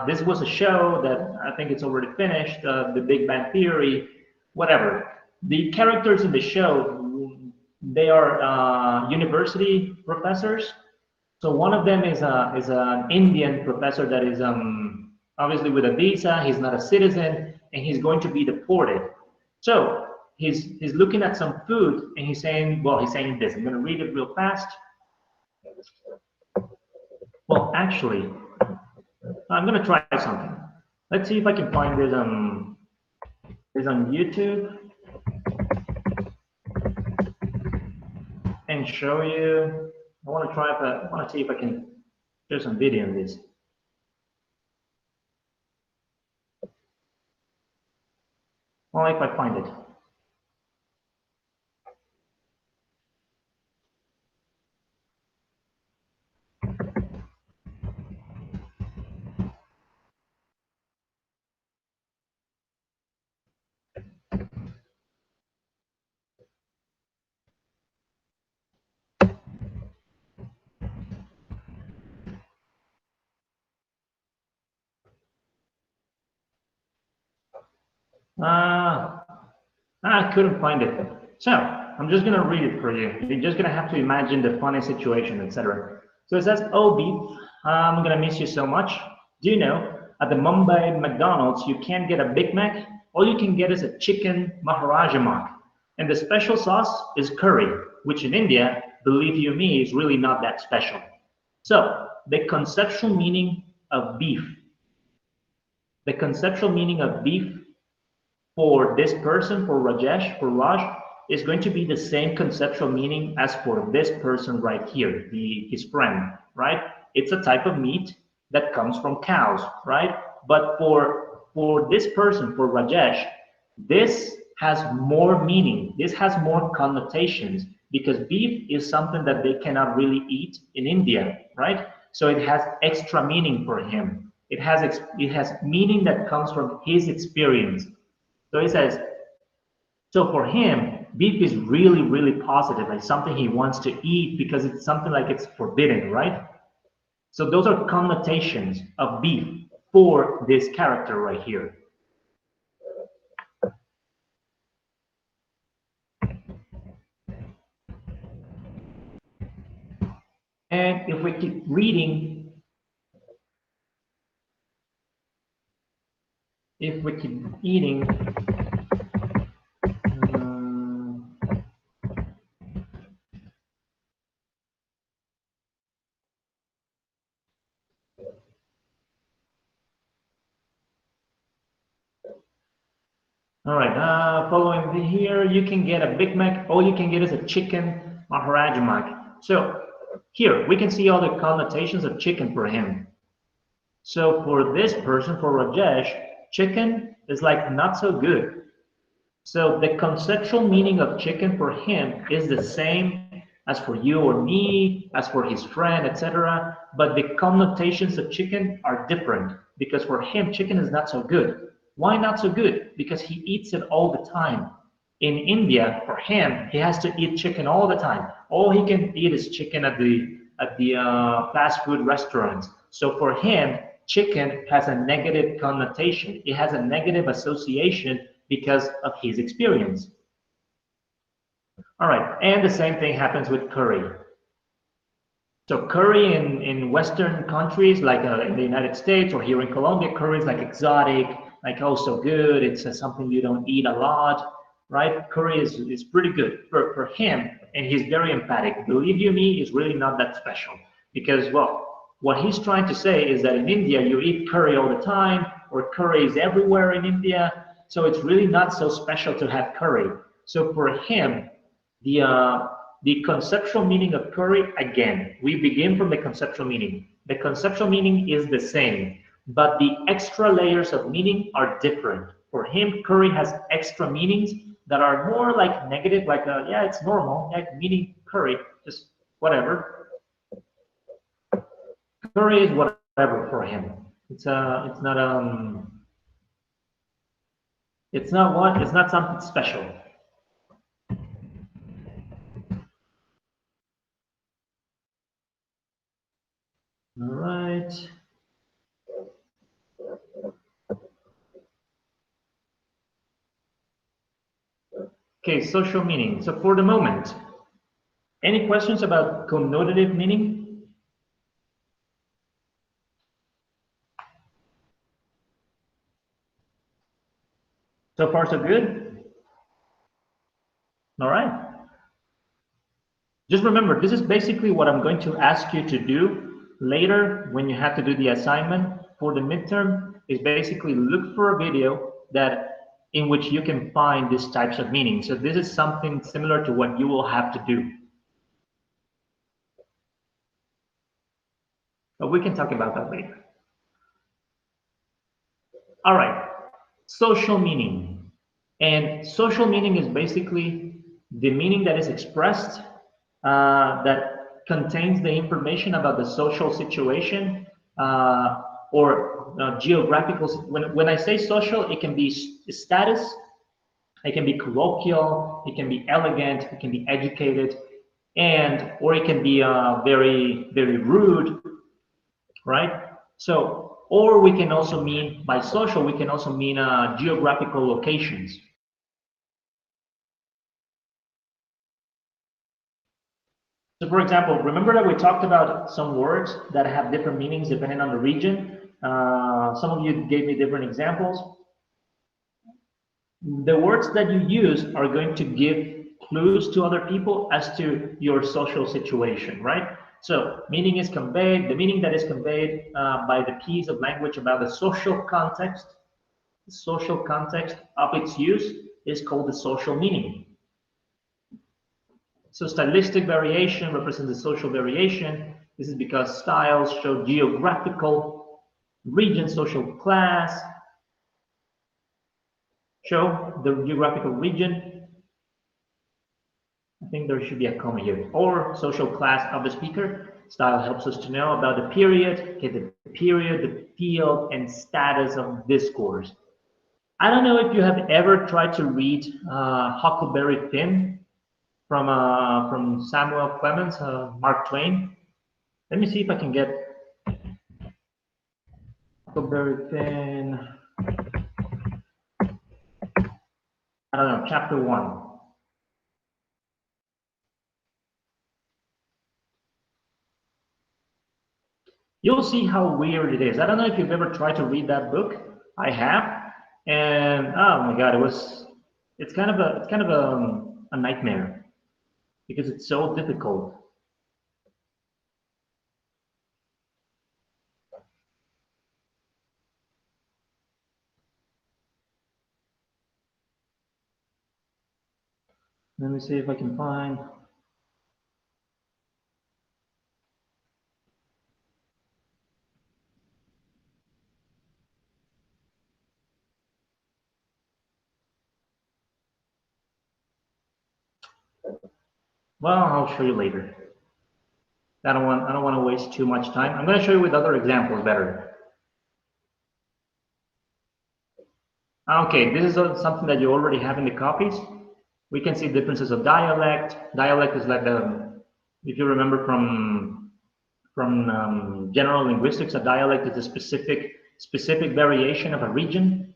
This was a show that I think it's already finished, The Big Bang Theory, whatever. The characters in the show, they are university professors. So one of them is an Indian professor that is obviously with a visa. He's not a citizen, and he's going to be deported. So he's looking at some food, and he's saying this. I'm going to read it real fast. Well, actually, I'm going to try something. Let's see if I can find this on YouTube and show you. I want to see if I can do some video on this. Well, if I find it. I couldn't find it. So I'm just gonna read it for you. You're just gonna have to imagine the funny situation, etc. So it says, "Oh, Beef, I'm gonna miss you so much. Do you know at the Mumbai McDonald's you can't get a Big Mac? All you can get is a chicken Maharaja Mac, and the special sauce is curry, which in India, believe you me, is really not that special." So the conceptual meaning of beef, the conceptual meaning of beef for this person, for Rajesh, for Raj, is going to be the same conceptual meaning as for this person right here, his friend, right? It's a type of meat that comes from cows, right? But for this person, for Rajesh, this has more meaning. This has more connotations because beef is something that they cannot really eat in India, right? So it has extra meaning for him. It has meaning that comes from his experience. So he says, so for him, beef is really, really positive, like something he wants to eat because it's something like it's forbidden, right? So those are connotations of beef for this character right here. And if we keep reading, if we keep eating, all right, following here, you can get a Big Mac. All you can get is a chicken Maharaj Mac. So here, we can see all the connotations of chicken for him. So for this person, for Rajesh, chicken is like not so good. So the conceptual meaning of chicken for him is the same as for you or me, as for his friend, etc. But the connotations of chicken are different because for him, chicken is not so good. Why not so good? Because he eats it all the time. In India, for him, he has to eat chicken all the time. All he can eat is chicken at the fast food restaurants. So for him, chicken has a negative connotation. It has a negative association because of his experience. All right, and the same thing happens with curry. So curry in Western countries, like in the United States or here in Colombia, curry is like exotic, like oh so good. It's something you don't eat a lot, right? Curry is pretty good for him, and he's very emphatic. Believe you me, it's really not that special because well, what he's trying to say is that in India you eat curry all the time, or curry is everywhere in India, so it's really not so special to have curry. So for him, the uh, the conceptual meaning of curry, again, we begin from the conceptual meaning. The conceptual meaning is the same, but the extra layers of meaning are different. For him, curry has extra meanings that are more like negative, like, yeah, it's normal, like meaning curry, just whatever. Curry is whatever for him. It's not something special. All right. Okay, social meaning. So for the moment, any questions about connotative meaning? So far, so good? All right. Just remember, this is basically what I'm going to ask you to do later when you have to do the assignment for the midterm, is basically look for a video that in which you can find these types of meanings. So this is something similar to what you will have to do. But we can talk about that later. All right, social meaning. And social meaning is basically the meaning that is expressed that contains the information about the social situation or geographical. When I say social, it can be status, it can be colloquial, it can be elegant, it can be educated, or it can be very, very rude, right? So Or we can also mean, by social, we can also mean geographical locations. So for example, remember that we talked about some words that have different meanings depending on the region. Some of you gave me different examples. The words that you use are going to give clues to other people as to your social situation, right? So meaning is conveyed, the meaning that is conveyed by the piece of language about the social context of its use is called the social meaning. So stylistic variation represents the social variation. This is because styles show geographical region, social class, show the geographical region. I think there should be a comma here, or social class of the speaker. Style helps us to know about the period, okay, the period, the field, and status of discourse. I don't know if you have ever tried to read Huckleberry Finn from Samuel Clemens, Mark Twain. Let me see if I can get Huckleberry Finn. I don't know, chapter 1. You'll see how weird it is. I don't know if you've ever tried to read that book. I have, and oh my god, it's kind of a nightmare because it's so difficult. Let me see if I can find. Well, I'll show you later. I don't want to waste too much time. I'm going to show you with other examples better. Okay, this is something that you already have in the copies. We can see differences of dialect. Dialect is like if you remember from general linguistics, a dialect is a specific variation of a region,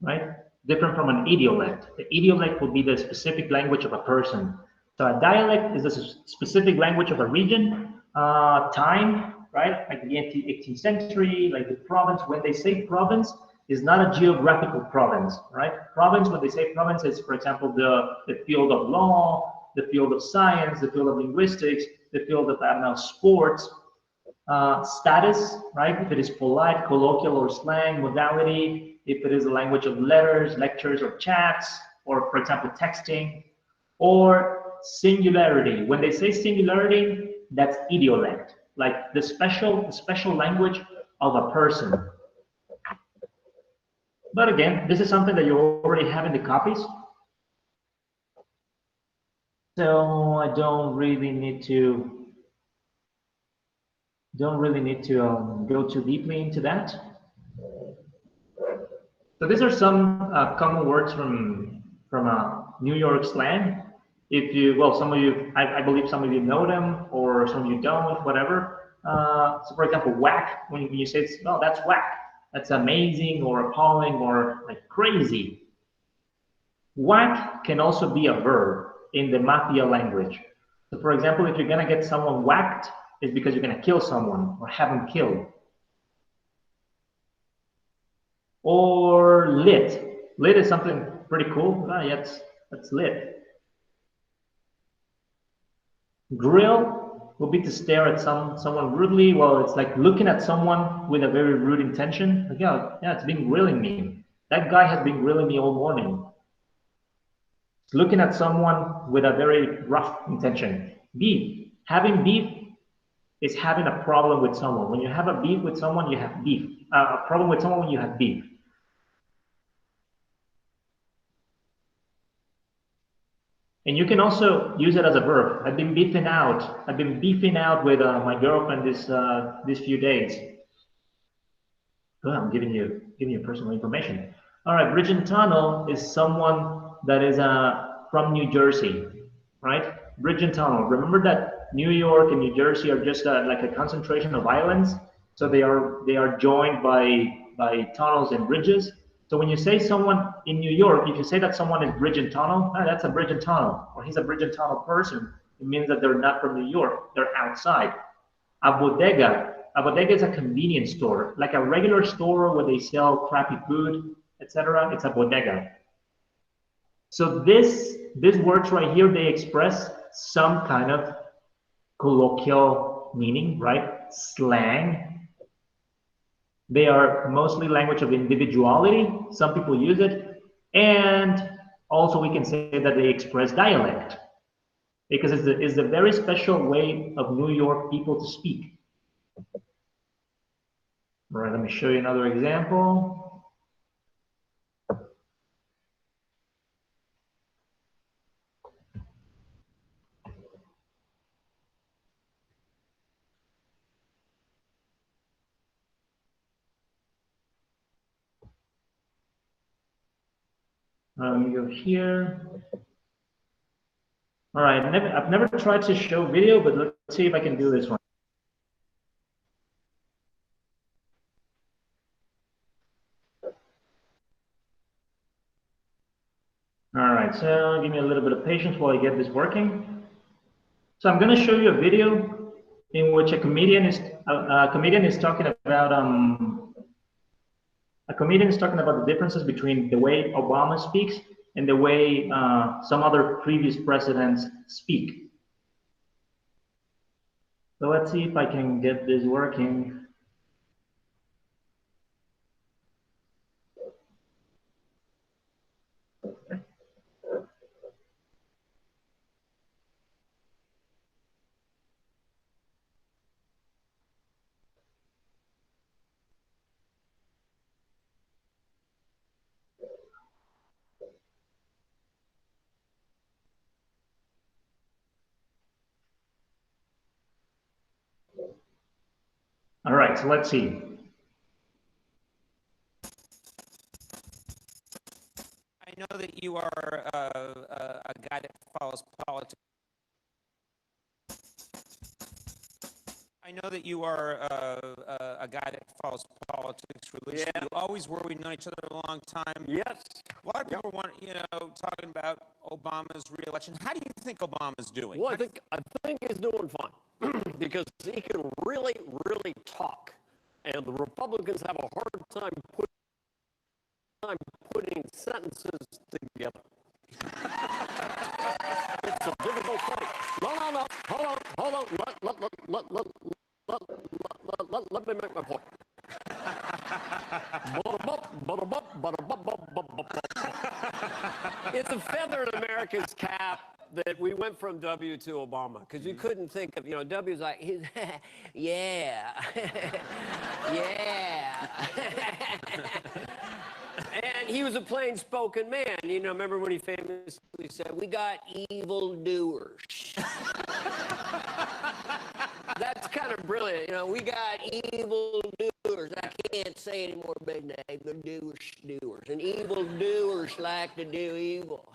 right? Different from an idiolect. The idiolect would be the specific language of a person. So a dialect is a specific language of a region, time, right? Like the 18th century, like the province. When they say province, is not a geographical province, right? Province, when they say province, is, for example, the field of law, the field of science, the field of linguistics, the field of, I don't know, sports, status, right? If it is polite, colloquial, or slang, modality, if it is a language of letters, lectures, or chats, or, for example, texting, or singularity. When they say singularity, that's idiolect, like the special language of a person. But again, this is something that you already have in the copies. So I don't really need to go too deeply into that. So these are some common words from New York slang. If you, well, some of you, I believe some of you know them, or some of you don't, whatever. So for example, whack, when you say, oh, that's whack, that's amazing or appalling or like crazy. Whack can also be a verb in the mafia language. So for example, if you're gonna get someone whacked, it's because you're gonna kill someone or have them killed. Or lit. Lit is something pretty cool. Ah, yeah, that's lit. Grill would be to stare at someone rudely. Well, it's like looking at someone with a very rude intention. Like, yeah, it's been grilling me. That guy has been grilling me all morning. Looking at someone with a very rough intention. Beef. Having beef is having a problem with someone. When you have a beef with someone, you have beef. A problem with someone when you have beef. And you can also use it as a verb. I've been beefing out. I've been beefing out with my girlfriend this few days. Oh, I'm giving you personal information. All right, Bridge and Tunnel is someone that is from New Jersey, right? Bridge and Tunnel. Remember that New York and New Jersey are just like a concentration of islands. So they are joined by tunnels and bridges. So when you say someone in New York, if you say that someone is bridge and tunnel, that's a bridge and tunnel, or he's a bridge and tunnel person, it means that they're not from New York, they're outside. A bodega is a convenience store, like a regular store where they sell crappy food, etc. It's a bodega. So these words right here, they express some kind of colloquial meaning, right? Slang. They are mostly language of individuality. Some people use it. And also we can say that they express dialect because it's a very special way of New York people to speak. All right, let me show you another example. Let me go here. All right, I've never tried to show video, but let's see if I can do this one. All right, so give me a little bit of patience while I get this working. So I'm going to show you a video in which a comedian is talking about the differences between the way Obama speaks and the way some other previous presidents speak. So let's see if I can get this working. All right, so let's see. I know that you are a guy that follows politics. I know that you are a guy that follows politics religiously. Yeah. You always were. We've known each other a long time. Yes. A lot of people want, talking about Obama's reelection. How do you think Obama's doing? Well, I think he's doing fine because he can really, really talk, and the Republicans have a hard time putting sentences together. It's a difficult thing. No. Hold on. Let me make my point. It's a feather in America's cap that we went from W to Obama because you couldn't think of, W's like, yeah, yeah. And he was a plain-spoken man. Remember when he famously said, "We got evil doers." That's kind of brilliant. We got evil doers. I can't say any more big name. The doers. And evil doers like to do evil.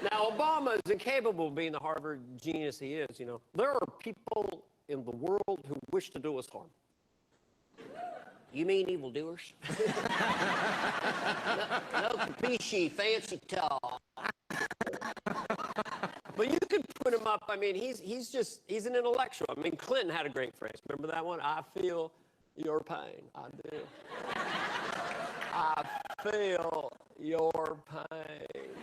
Now, Obama is incapable of being the Harvard genius he is, There are people in the world who wish to do us harm. You mean evildoers? No capisci, fancy talk. But you could put him up. I mean, he's an intellectual. I mean, Clinton had a great phrase. Remember that one? I feel your pain. I do. I feel your pain.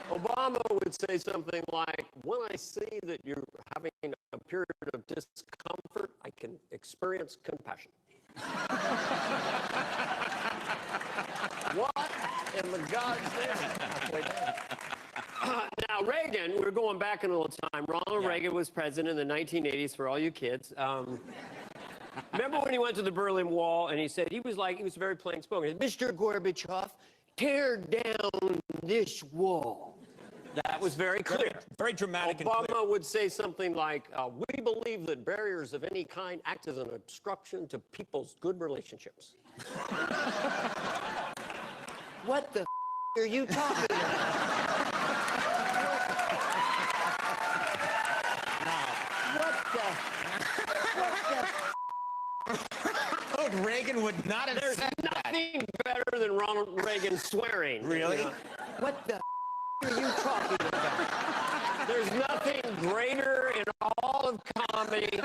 Obama would say something like, when I see that you're having a period of discomfort, I can experience compassion. What in the God's name? Now, Reagan, we're going back in a little time. Ronald Reagan was president in the 1980s for all you kids. Remember when he went to the Berlin Wall and he said, he was very plain spoken. Mr. Gorbachev, tear down this wall. That was very clear. Very dramatic Obama and clear. would say something like, we believe that barriers of any kind act as an obstruction to people's good relationships. What the are you talking about? What the Ronald Reagan would not have There's said that. nothing better than Ronald Reagan swearing. Really? You know? What the are you talking about? There's nothing greater in all of comedy.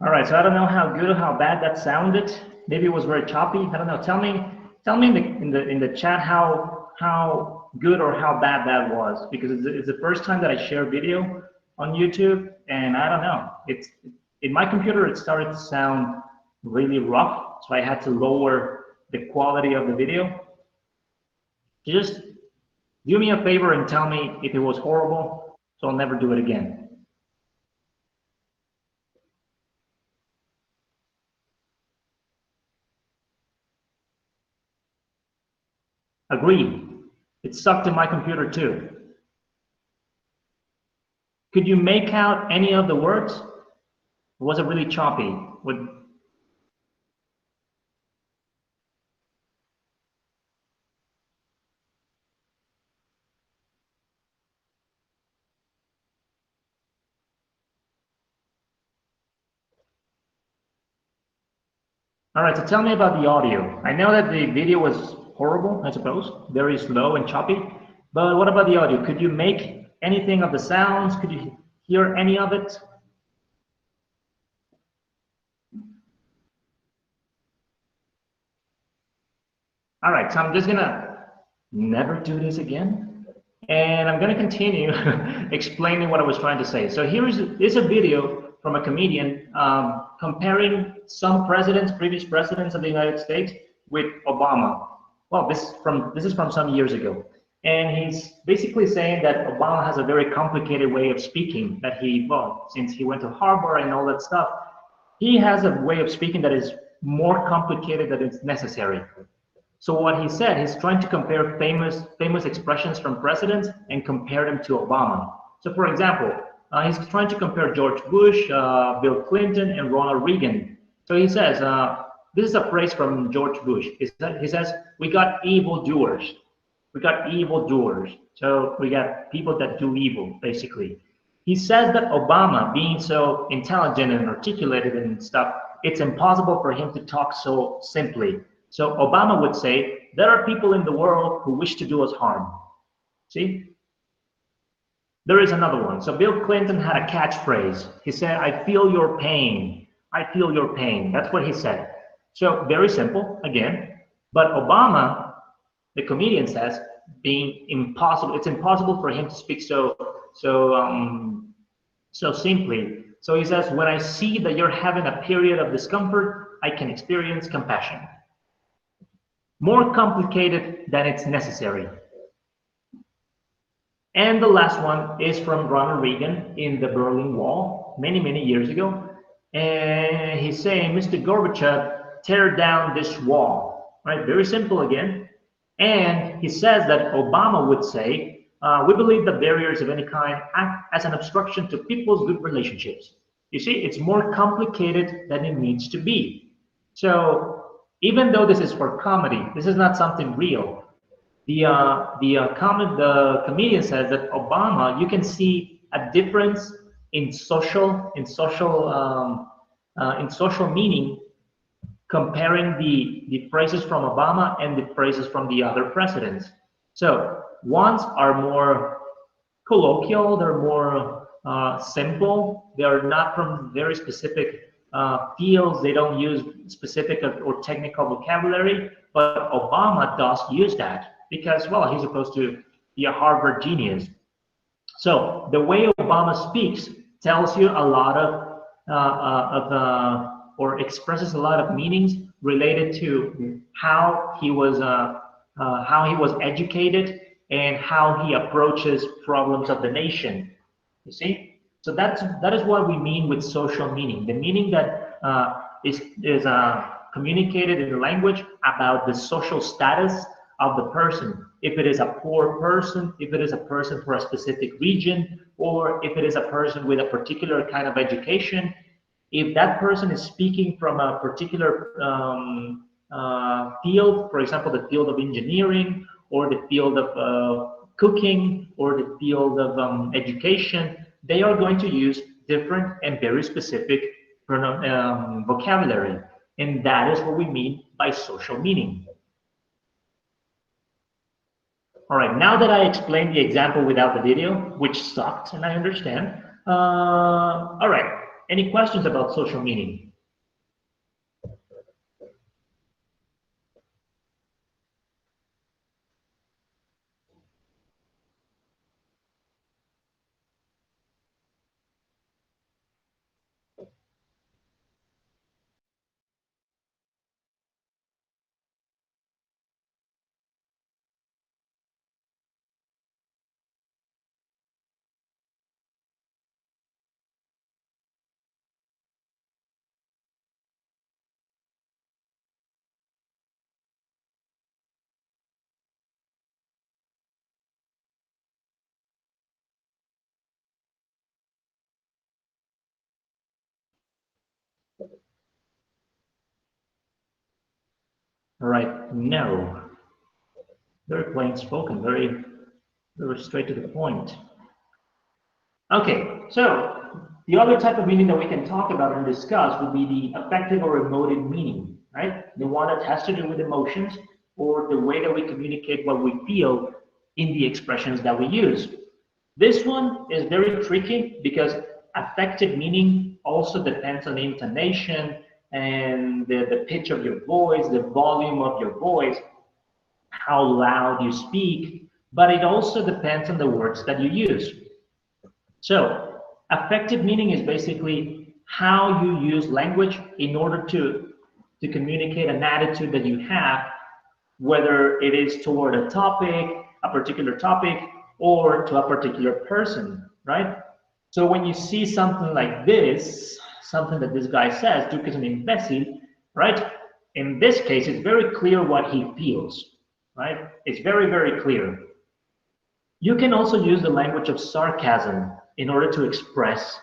All right, so I don't know how good or how bad that sounded. Maybe it was very choppy. I don't know. Tell me in the chat how good or how bad that was, because it's the first time that I share video on YouTube, and I don't know. It's in my computer. It started to sound really rough, so I had to lower the quality of the video. Just do me a favor and tell me if it was horrible, so I'll never do it again. Agreed. It sucked in my computer too. Could you make out any of the words? Or was it really choppy? All right, so tell me about the audio. I know that the video was horrible, I suppose, very slow and choppy, but what about the audio? Could you make anything of the sounds? Could you hear any of it? All right, so I'm just gonna never do this again, and I'm gonna continue explaining what I was trying to say. So here's a video from a comedian comparing some presidents, previous presidents of the United States with Obama. Well, this is from some years ago, and he's basically saying that Obama has a very complicated way of speaking. That since he went to Harvard and all that stuff, he has a way of speaking that is more complicated than it's necessary. So what he said, he's trying to compare famous expressions from presidents and compare them to Obama. So for example, he's trying to compare George Bush, Bill Clinton, and Ronald Reagan. So he says, this is a phrase from George Bush. He says, we got evil doers. We got evil doers. So we got people that do evil, basically. He says that Obama, being so intelligent and articulated and stuff, it's impossible for him to talk so simply. So Obama would say, there are people in the world who wish to do us harm. See? There is another one. So Bill Clinton had a catchphrase. He said, I feel your pain. I feel your pain. That's what he said. So very simple, again. But Obama, the comedian says, being impossible, it's impossible for him to speak so simply. So he says, when I see that you're having a period of discomfort, I can experience compassion. More complicated than it's necessary. And the last one is from Ronald Reagan in the Berlin Wall, many, many years ago. And he's saying, Mr. Gorbachev, tear down this wall, right? Very simple again. And he says that Obama would say, we believe that barriers of any kind act as an obstruction to people's good relationships. You see, it's more complicated than it needs to be. So even though this is for comedy, this is not something real. The comedian says that Obama, you can see a difference in social meaning comparing the phrases from Obama and the phrases from the other presidents. So ones are more colloquial, they're more simple, they are not from very specific fields, they don't use specific or technical vocabulary, but Obama does use that because, well, he's supposed to be a Harvard genius. So the way Obama speaks tells you a lot or expresses a lot of meanings related to how he was educated and how he approaches problems of the nation. You see, so that is what we mean with social meaning. The meaning that is communicated in the language about the social status of the person. If it is a poor person, if it is a person for a specific region, or if it is a person with a particular kind of education, if that person is speaking from a particular field, for example, the field of engineering, or the field of cooking, or the field of education, they are going to use different and very specific vocabulary. And that is what we mean by social meaning. All right, now that I explained the example without the video, which sucked, and I understand. All right, any questions about social meaning? All right, no. Very plain spoken, very straight to the point. Okay, so the other type of meaning that we can talk about and discuss would be the affective or emotive meaning, right? The one that has to do with emotions or the way that we communicate what we feel in the expressions that we use. This one is very tricky because affective meaning also depends on the intonation and the pitch of your voice, the volume of your voice, how loud you speak, but it also depends on the words that you use. So affective meaning is basically how you use language in order to communicate an attitude that you have, whether it is toward a topic, a particular topic, or to a particular person, right? So when you see something like this, something that this guy says, Duke is an imbecile, right? In this case, it's very clear what he feels, right? It's very, very clear. You can also use the language of sarcasm in order to express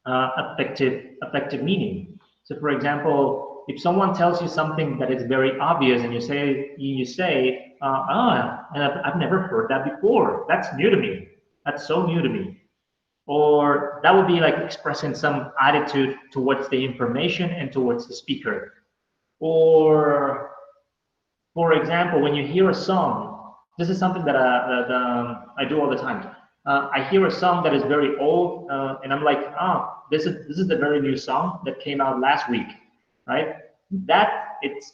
affective meaning. So, for example, if someone tells you something that is very obvious, and you say, I've never heard that before. That's new to me. That's so new to me. Or that would be like expressing some attitude towards the information and towards the speaker. Or, for example, when you hear a song, this is something that I do all the time. I hear a song that is very old, and I'm like, this is the very new song that came out last week, right? That it's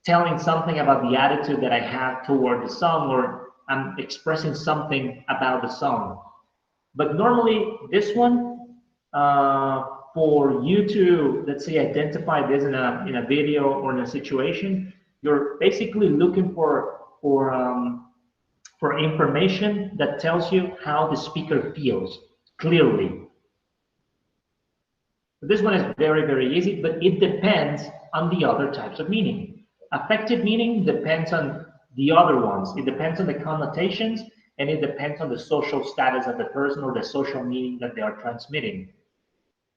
telling something about the attitude that I have toward the song, or I'm expressing something about the song. But normally, this one, for you to, let's say, identify this in a video or in a situation, you're basically looking for information that tells you how the speaker feels clearly. This one is very, very easy, but it depends on the other types of meaning. Affective meaning depends on the other ones. It depends on the connotations, and it depends on the social status of the person or the social meaning that they are transmitting.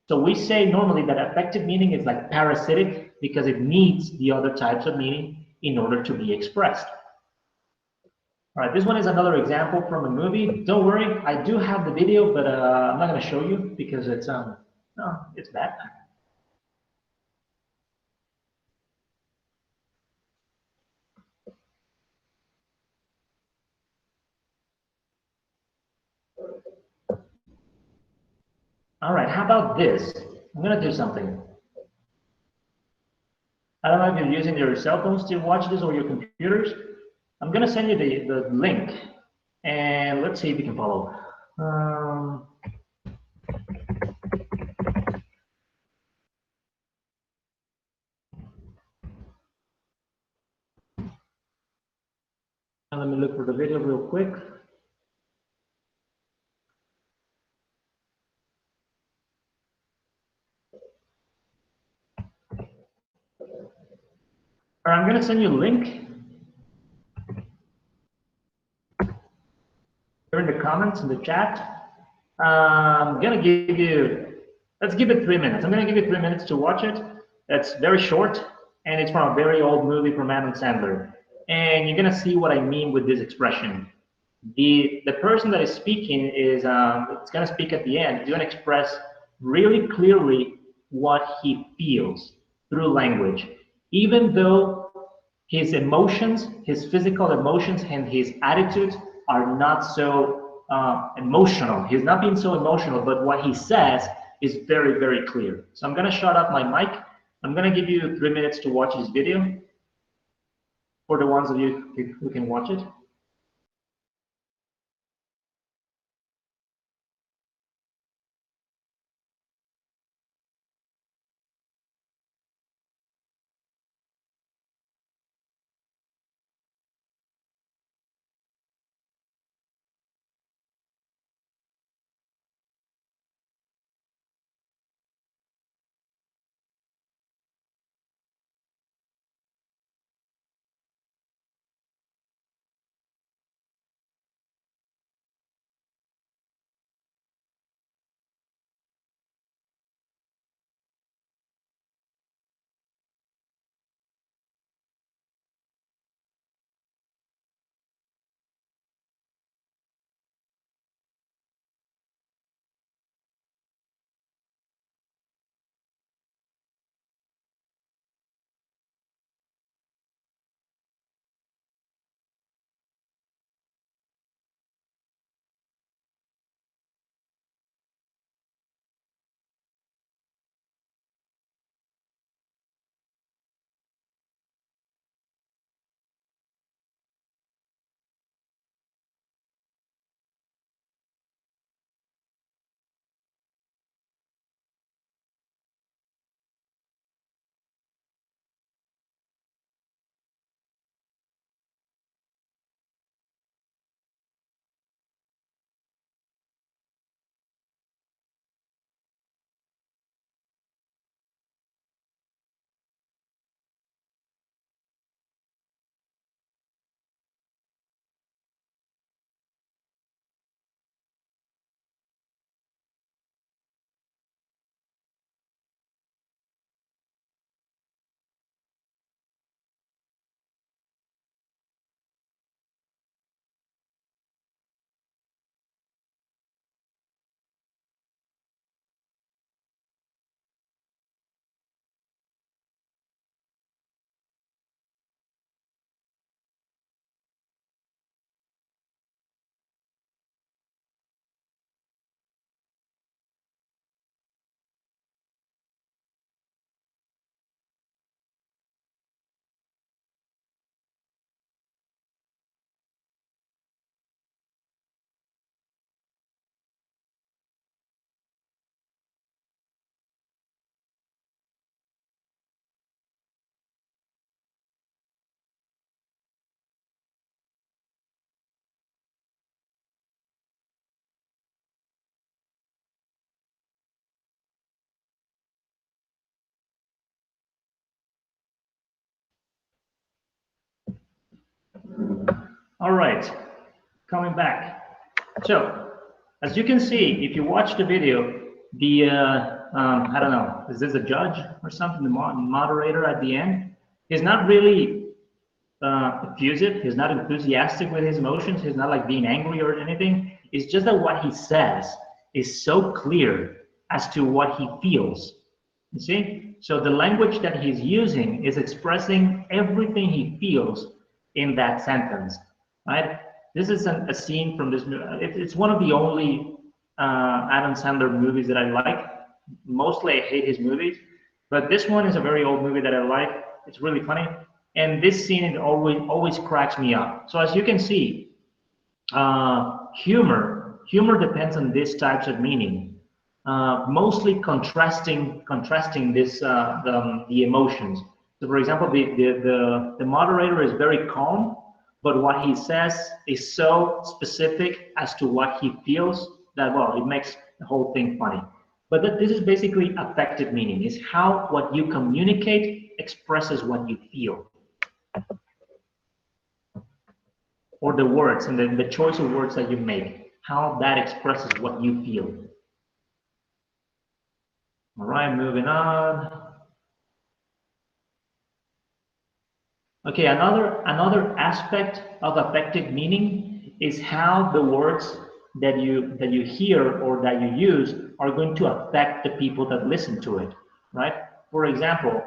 So we say normally that affective meaning is like parasitic because it needs the other types of meaning in order to be expressed. All right, this one is another example from a movie. Don't worry, I do have the video, but I'm not going to show you because it's bad. All right, how about this? I'm going to do something. I don't know if you're using your cell phones to watch this or your computers. I'm going to send you the link, and let's see if you can follow. Let me look for the video real quick. All right, I'm going to send you a link. Here in the comments in the chat. I'm gonna give you, let's give it 3 minutes. I'm gonna give you 3 minutes to watch it. It's very short, and it's from a very old movie from Adam Sandler. And you're gonna see what I mean with this expression. The person that is speaking is it's gonna speak at the end. He's gonna express really clearly what he feels through language, even though his emotions, his physical emotions, and his attitudes are not so emotional. He's not being so emotional, but what he says is very, very clear. So I'm gonna shut off my mic. I'm gonna give you 3 minutes to watch this video for the ones of you who can watch it. All right, coming back. So, as you can see, if you watch the video, the, I don't know, is this a judge or something, the moderator at the end, is not really effusive, he's not enthusiastic with his emotions, he's not like being angry or anything. It's just that what he says is so clear as to what he feels. You see? So the language that he's using is expressing everything he feels in that sentence, right? This is a scene from this movie. It's one of the only Adam Sandler movies that I like. Mostly I hate his movies, but this one is a very old movie that I like. It's really funny. And this scene, it always cracks me up. So as you can see, humor depends on these types of meaning, mostly contrasting this the emotions. So for example, the moderator is very calm, but what he says is so specific as to what he feels that, well, it makes the whole thing funny. But this is basically affective meaning, is how what you communicate expresses what you feel. Or the words and the choice of words that you make. how that expresses what you feel. All right, moving on. Okay, another aspect of affective meaning is how the words that you hear or that you use are going to affect the people that listen to it, right? For example,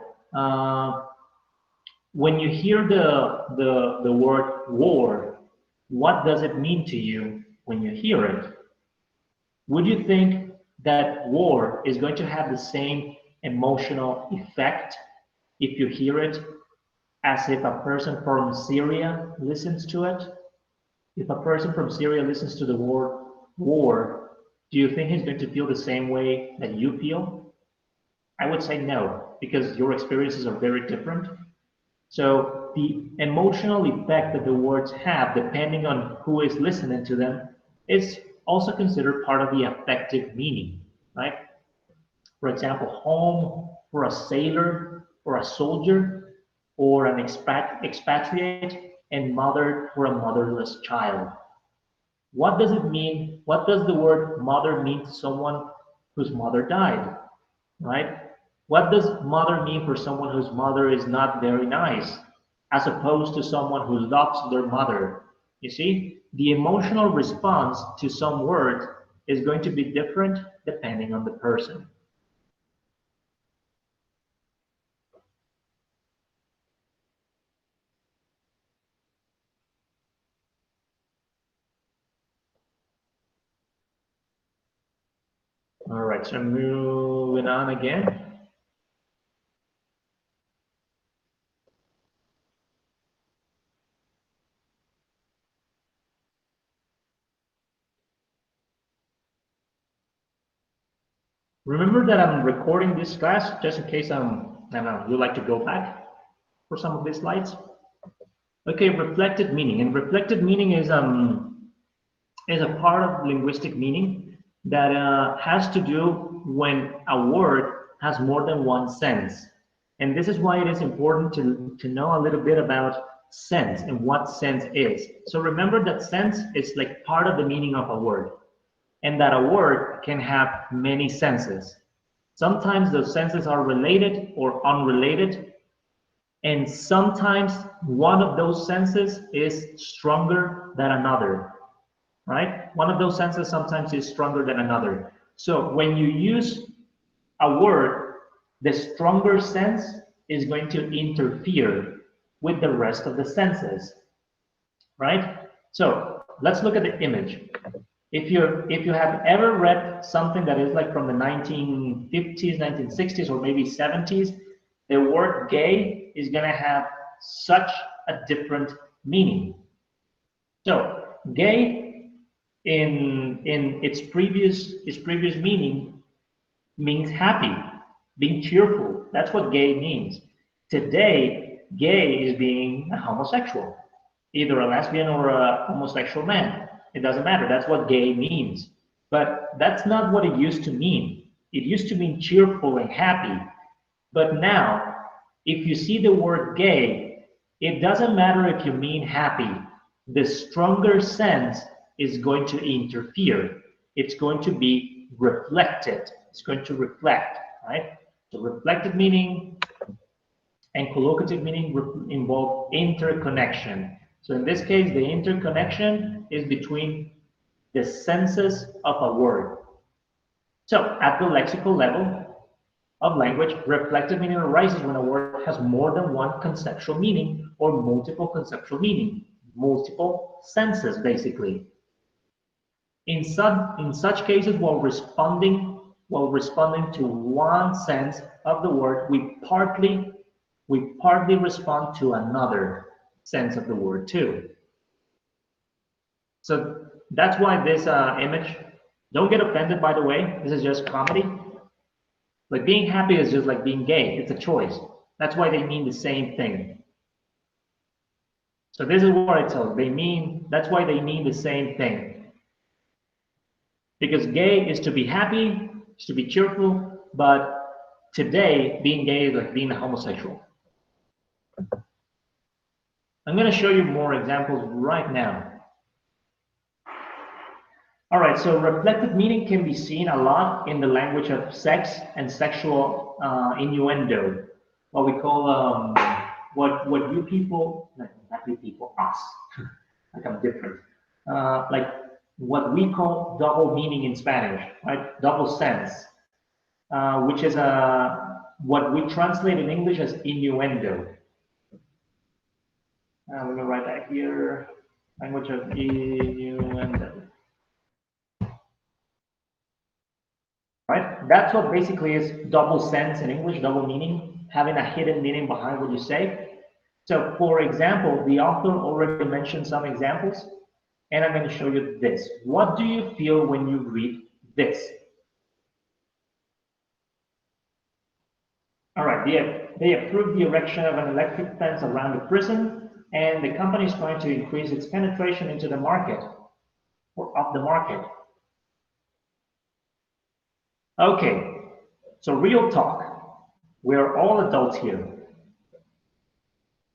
when you hear the word war, what does it mean to you when you hear it? Would you think that war is going to have the same emotional effect if you hear it as if a person from Syria listens to it? If a person from Syria listens to the word war, do you think he's going to feel the same way that you feel? I would say no, because your experiences are very different. So the emotional effect that the words have, depending on who is listening to them, is also considered part of the affective meaning, right? For example, home for a sailor or a soldier or an expatriate, and mother for a motherless child. What does it mean? What does the word mother mean to someone whose mother died, right? What does mother mean for someone whose mother is not very nice, as opposed to someone who loves their mother? You see, the emotional response to some words is going to be different depending on the person. All right, so moving on again. Remember that I'm recording this class just in case I don't know, you like to go back for some of these slides. Okay, reflected meaning. And reflected meaning is a part of linguistic meaning that has to do when a word has more than one sense. And this is why it is important to know a little bit about sense and what sense is. So remember that sense is like part of the meaning of a word, and that a word can have many senses. Sometimes those senses are related or unrelated, and sometimes one of those senses is stronger than another, right? One of those senses sometimes is stronger than another. So when you use a word, the stronger sense is going to interfere with the rest of the senses, right? So let's look at the image. If you have ever read something that is like from the 1950s, 1960s, or maybe 70s, the word gay is going to have such a different meaning. So gay in its previous meaning means happy, being cheerful. That's what gay means. Today, gay is being a homosexual, either a lesbian or a homosexual man. It doesn't matter. That's what gay means. But that's not what it used to mean. It used to mean cheerful and happy. But now, if you see the word gay, it doesn't matter if you mean happy. The stronger sense is going to interfere. It's going to be reflected. It's going to reflect, right? So reflected meaning and collocative meaning involve interconnection. So in this case, the interconnection is between the senses of a word. So at the lexical level of language, reflective meaning arises when a word has more than one conceptual meaning or multiple conceptual meaning, multiple senses, basically. In such cases, while responding to one sense of the word, we partly respond to another sense of the word too. So that's why this image, don't get offended, by the way, this is just comedy. Like being happy is just like being gay, it's a choice. That's why they mean the same thing. So this is what it tells. That's why they mean the same thing. Because gay is to be happy, is to be cheerful, but today being gay is like being a homosexual. I'm going to show you more examples right now. All right, so reflective meaning can be seen a lot in the language of sex and sexual innuendo, what we call what you people, not you people, us, like I'm different, like what we call double meaning in Spanish, right? Double sense, which is what we translate in English as innuendo. We're gonna write that here, language of innuendo. Right? That's what basically is double sense in English, double meaning, having a hidden meaning behind what you say. So, for example, the author already mentioned some examples, and I'm going to show you this. What do you feel when you read this? All right, they approved the erection of an electric fence around the prison, and the company is trying to increase its penetration into the market, or of the market. Okay, so real talk. We're all adults here.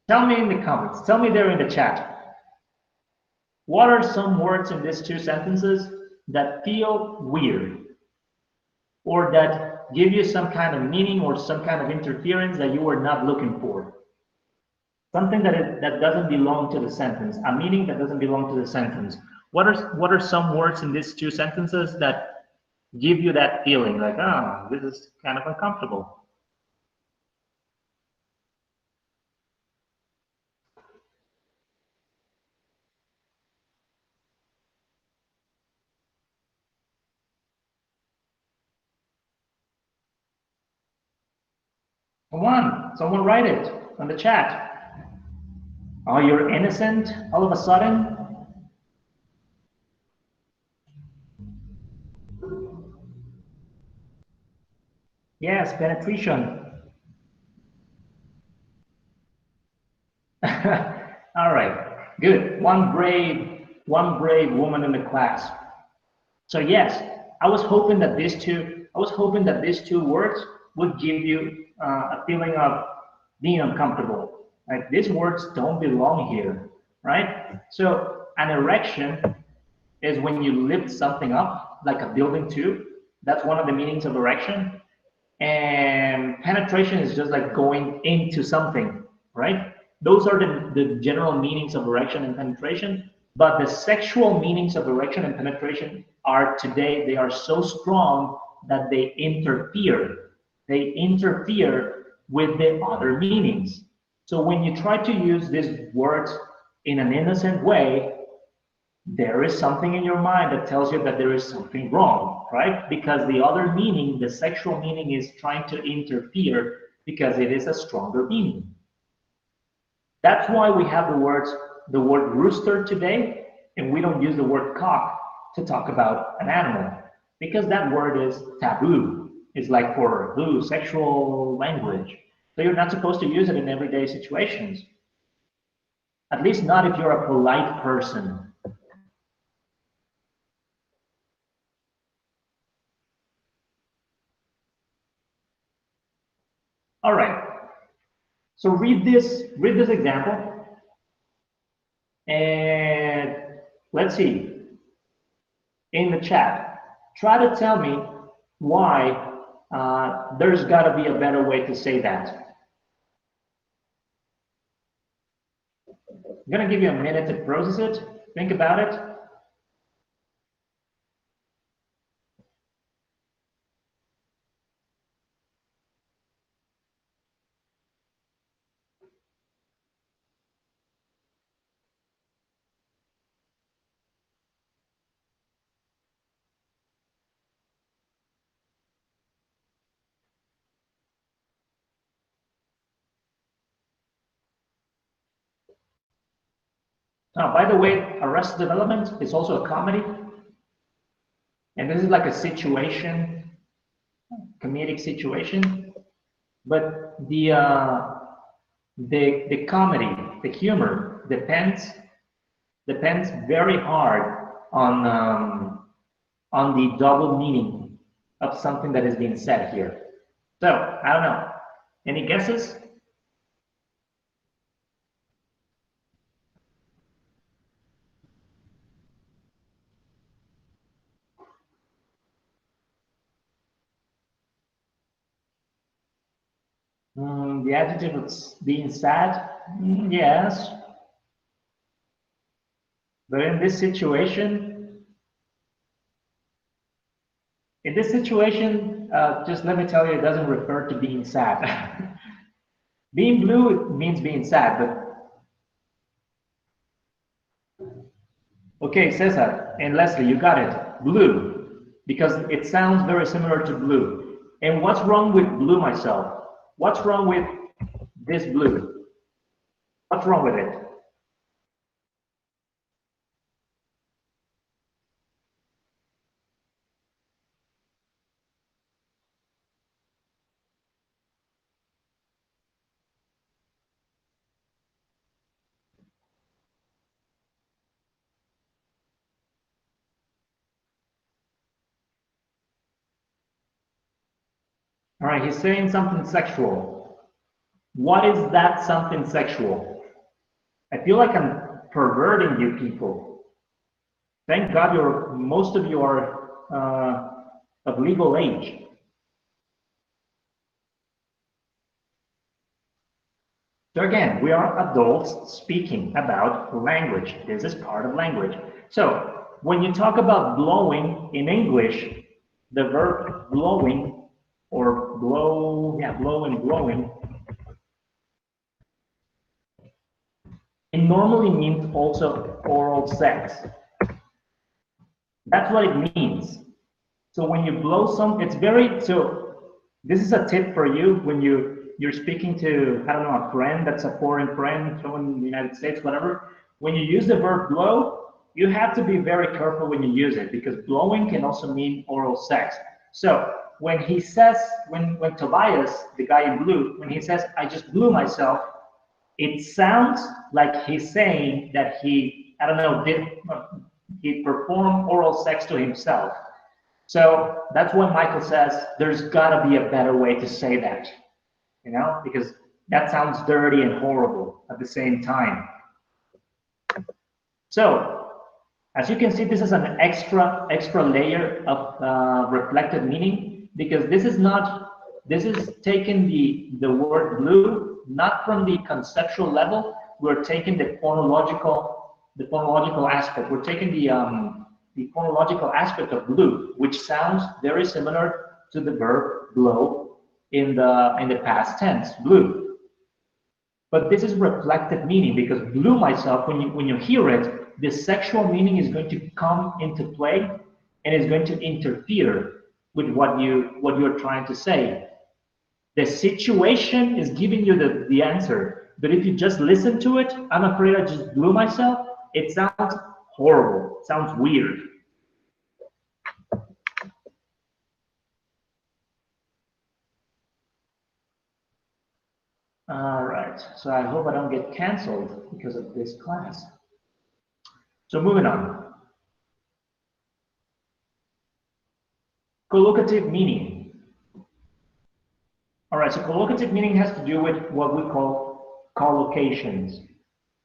Tell me in the comments, tell me there in the chat, what are some words in these two sentences that feel weird or that give you some kind of meaning or some kind of interference that you were not looking for? Something that doesn't belong to the sentence, a meaning that doesn't belong to the sentence. What are some words in these two sentences that give you that feeling like, ah, this is kind of uncomfortable? Come on, someone write it on the chat. Oh, you're innocent all of a sudden? Yes, penetration. All right, good. One brave woman in the class. So yes, I was hoping that these two words would give you a feeling of being uncomfortable. Like these words don't belong here, right? So an erection is when you lift something up, like a building too. That's one of the meanings of erection. And penetration is just like going into something, right? Those are the general meanings of erection and penetration. But the sexual meanings of erection and penetration are today, they are so strong that they interfere. They interfere with the other meanings. So when you try to use these words in an innocent way, there is something in your mind that tells you that there is something wrong, right? Because the other meaning, the sexual meaning, is trying to interfere because it is a stronger meaning. That's why we have the word rooster today, and we don't use the word cock to talk about an animal, because that word is taboo. It's like for sexual language. So you're not supposed to use it in everyday situations. At least not if you're a polite person. All right. So read this example, and let's see in the chat. Try to tell me why there's got to be a better way to say that. I'm gonna give you a minute to process it. Think about it. By the way, Arrested Development is also a comedy, and this is like a situation, comedic situation, but the comedy, the humor depends very hard on the double meaning of something that is being said here. So I don't know. Any guesses? The adjective of being sad, yes. But in this situation, just let me tell you, it doesn't refer to being sad. Being blue means being sad, but okay, Cesar and Leslie, you got it. Blue, because it sounds very similar to blue. And what's wrong with blue myself? What's wrong with this blue? What's wrong with it? All right, he's saying something sexual. What is that something sexual? I feel like I'm perverting you people. Thank God most of you are of legal age. So again, we are adults speaking about language. This is part of language. So when you talk about blowing in English, the verb blowing or blow, yeah, blow and blowing, it normally means also oral sex. That's what it means. So when you blow so this is a tip for you when you're speaking to, I don't know, a friend that's a foreign friend, someone in the United States, whatever. When you use the verb blow, you have to be very careful when you use it because blowing can also mean oral sex. So when he says, when Tobias, the guy in blue, when he says, I just blew myself, it sounds like he's saying that he, I don't know, he performed oral sex to himself. So that's when Michael says there's got to be a better way to say that, because that sounds dirty and horrible at the same time. So as you can see, this is an extra layer of reflected meaning because this is taking the word blue not from the conceptual level. We're taking the phonological aspect. We're taking the phonological aspect of blue, which sounds very similar to the verb blow in the past tense, blue. But this is reflected meaning because blue myself, when you hear it, the sexual meaning is going to come into play and is going to interfere with what you're trying to say. The situation is giving you the answer, but if you just listen to it, I'm afraid I just blew myself. It sounds horrible. It sounds weird. All right, so I hope I don't get canceled because of this class. So moving on. Collocative meaning. All right, so collocative meaning has to do with what we call collocations.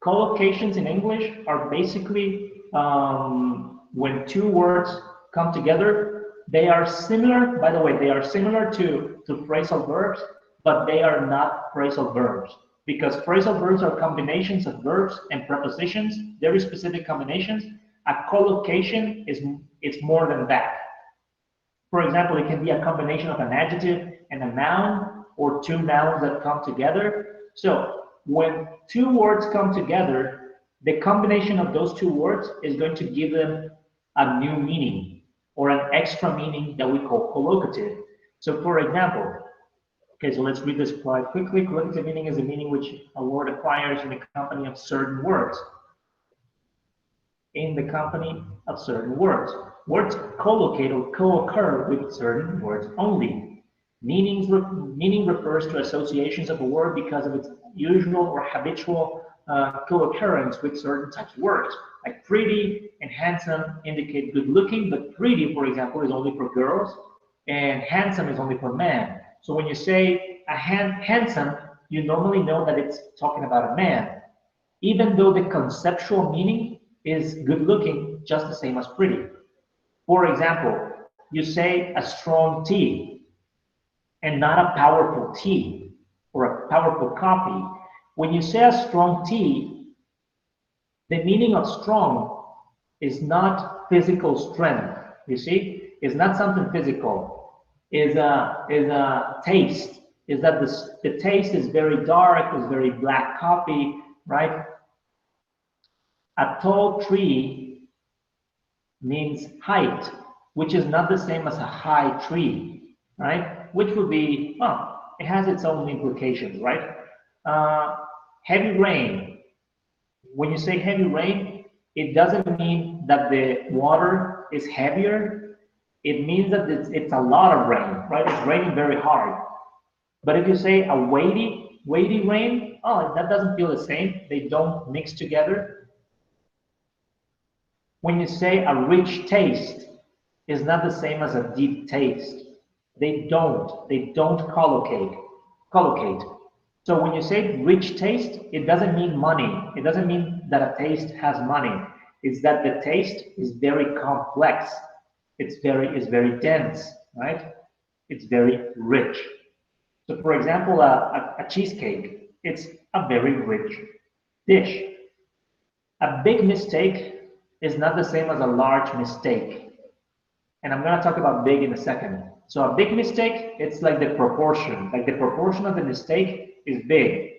Collocations in English are basically when two words come together. They are similar, by the way, they are similar to phrasal verbs, but they are not phrasal verbs because phrasal verbs are combinations of verbs and prepositions, very specific combinations. A collocation it's more than that. For example, it can be a combination of an adjective and a noun or two nouns that come together. So when two words come together, the combination of those two words is going to give them a new meaning or an extra meaning that we call collocative. So for example, okay, so let's read this quite quickly. Collocative meaning is a meaning which a word acquires in the company of certain words. In the company of certain words. Words collocate or co-occur with certain words only. Meaning refers to associations of a word because of its usual or habitual co-occurrence with certain types of words. Like pretty and handsome indicate good looking, but pretty, for example, is only for girls, and handsome is only for men. So when you say handsome, you normally know that it's talking about a man, even though the conceptual meaning is good looking, just the same as pretty. For example, you say a strong tea and not a powerful tea or powerful copy. When you say a strong T, the meaning of strong is not physical strength. You see, it's not something physical. Is a taste. Is that the taste is very dark, is very black coffee, right? A tall tree means height, which is not the same as a high tree, right? Which would be, well, it has its own implications, right? Heavy rain. When you say heavy rain, it doesn't mean that the water is heavier. It means that it's a lot of rain, right? It's raining very hard. But if you say a weighty rain, oh, that doesn't feel the same. They don't mix together. When you say a rich taste, is not the same as a deep taste. They don't collocate. So when you say rich taste, it doesn't mean money. It doesn't mean that a taste has money. It's that the taste is very complex. It's very dense, right? It's very rich. So for example, a cheesecake, it's a very rich dish. A big mistake is not the same as a large mistake. And I'm going to talk about big in a second. So a big mistake, it's like the proportion. Like the proportion of the mistake is big.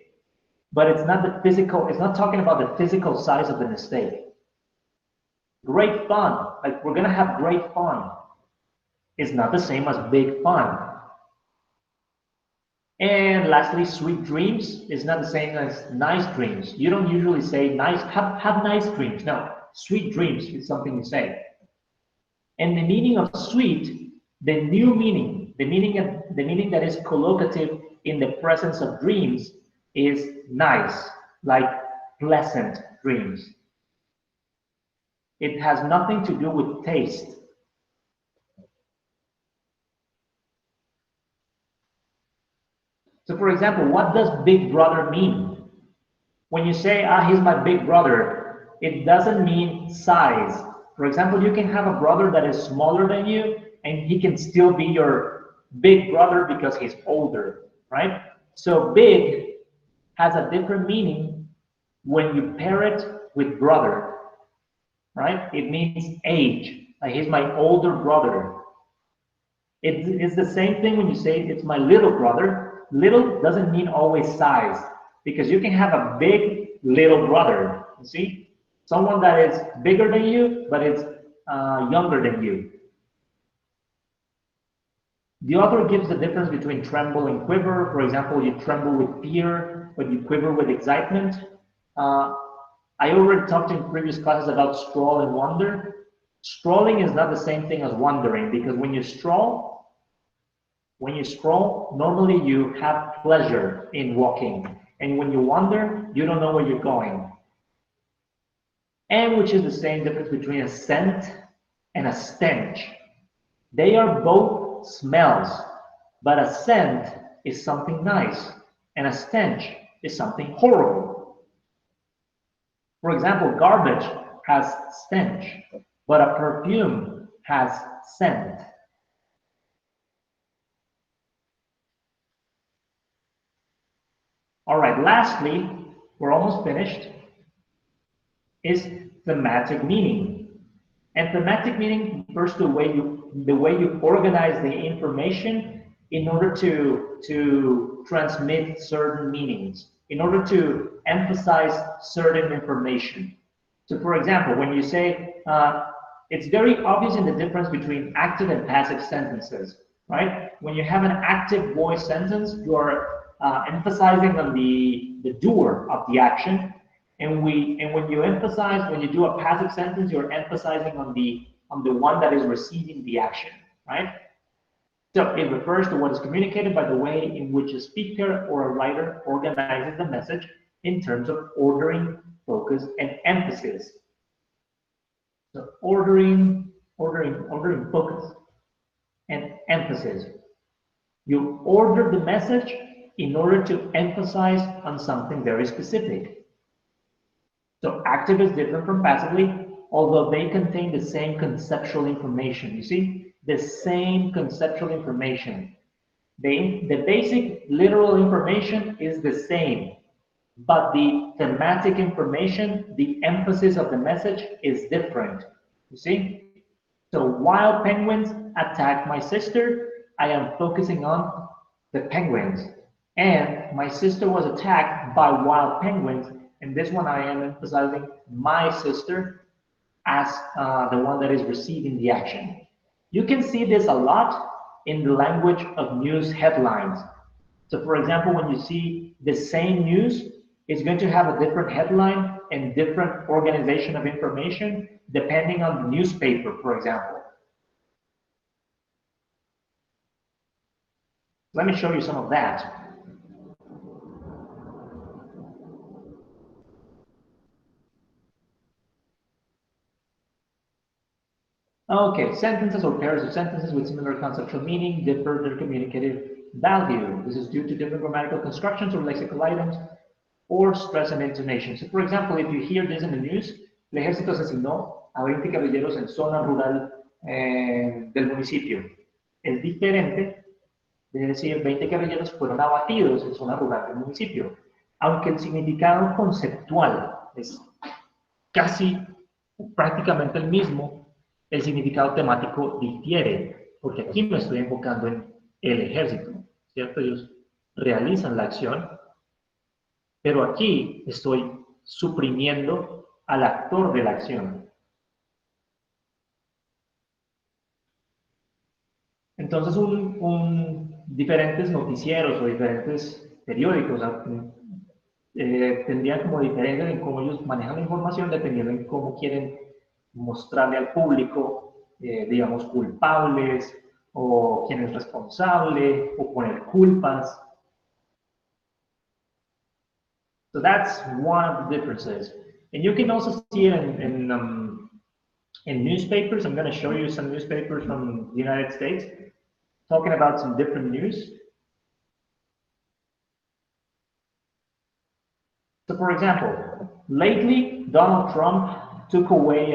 But it's not the physical, it's not talking about the physical size of the mistake. Great fun, like we're going to have great fun, is not the same as big fun. And lastly, sweet dreams is not the same as nice dreams. You don't usually say nice, have nice dreams. No, sweet dreams is something you say. And the meaning of sweet, the new meaning, the meaning that is collocative in the presence of dreams is nice, like pleasant dreams. It has nothing to do with taste. So for example, what does big brother mean? When you say, he's my big brother, it doesn't mean size. For example, you can have a brother that is smaller than you, and he can still be your big brother because he's older, right? So big has a different meaning when you pair it with brother, right? It means age, like he's my older brother. It's the same thing when you say it's my little brother. Little doesn't mean always size, because you can have a big little brother, you see? Someone that is bigger than you, but it's younger than you. The author gives the difference between tremble and quiver. For example, you tremble with fear, but you quiver with excitement. I already talked in previous classes about stroll and wander. Strolling is not the same thing as wandering, because when you stroll, normally you have pleasure in walking. And when you wander, you don't know where you're going. And which is the same difference between a scent and a stench. They are both smells, but a scent is something nice, and a stench is something horrible. For example, garbage has stench, but a perfume has scent. All right, lastly, we're almost finished, is thematic meaning. And thematic meaning refers to the way you organize the information in order to transmit certain meanings, in order to emphasize certain information. So for example, when you say, it's very obvious in the difference between active and passive sentences, right? When you have an active voice sentence, you are emphasizing on the doer of the action. And when you do a passive sentence, you're emphasizing on the one that is receiving the action, right? So it refers to what is communicated by the way in which a speaker or a writer organizes the message in terms of ordering, focus, and emphasis. So ordering, focus, and emphasis. You order the message in order to emphasize on something very specific. So active is different from passively, although they contain the same conceptual information. You see, the same conceptual information. The basic literal information is the same, but the thematic information, the emphasis of the message is different. You see? So while penguins attacked my sister, I am focusing on the penguins. And my sister was attacked by wild penguins. And this one I am emphasizing my sister as the one that is receiving the action. You can see this a lot in the language of news headlines. So for example, when you see the same news, it's going to have a different headline and different organization of information depending on the newspaper, for example. Let me show you some of that. Okay, sentences or pairs of sentences with similar conceptual meaning differ their communicative value. This is due to different grammatical constructions or lexical items or stress and intonation. So, for example, if you hear this in the news, el ejército asesinó a 20 guerrilleros en zona rural del municipio. Es diferente de decir 20 guerrilleros fueron abatidos en zona rural del municipio. Aunque el significado conceptual es casi prácticamente el mismo, el significado temático difiere, porque aquí me estoy enfocando en el ejército, ¿cierto? Ellos realizan la acción, pero aquí estoy suprimiendo al actor de la acción. Entonces, diferentes noticieros o diferentes periódicos tendrían como diferencias en cómo ellos manejan la información dependiendo en cómo quieren mostrarle al público, digamos, culpables o quién es responsable o poner culpas. So that's one of the differences. And you can also see it in newspapers. I'm going to show you some newspapers from the United States talking about some different news. So for example, lately Donald Trump took away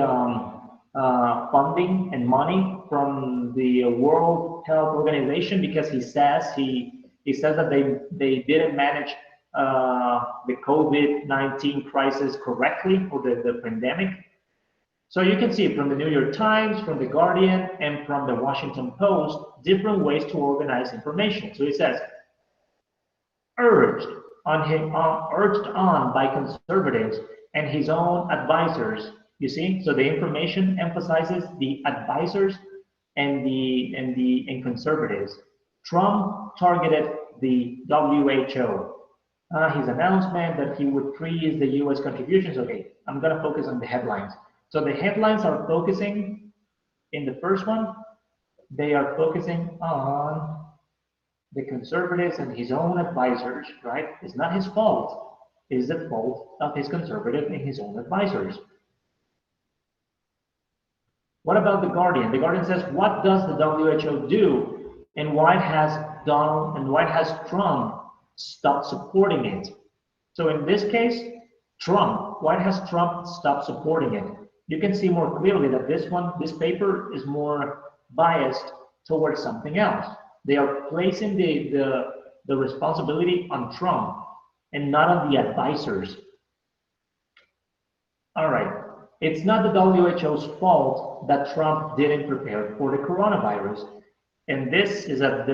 funding and money from the World Health Organization because he says that they didn't manage the COVID-19 crisis correctly, or the pandemic. So you can see from the New York Times, from the Guardian, and from the Washington Post, different ways to organize information. So it says, urged on by conservatives and his own advisors. You see, so the information emphasizes the advisors and conservatives. Trump targeted the WHO. His announcement that he would freeze the U.S. contributions. Okay, I'm going to focus on the headlines. So the headlines are focusing, in the first one, they are focusing on the conservatives and his own advisors, right? It's not his fault. It's the fault of his conservative and his own advisors. What about the Guardian? The Guardian says, what does the WHO do, and why has Trump stopped supporting it? So in this case, why has Trump stopped supporting it? You can see more clearly that this paper is more biased towards something else. They are placing the responsibility on Trump and not on the advisors. All right. It's not the WHO's fault that Trump didn't prepare for the coronavirus. And this is a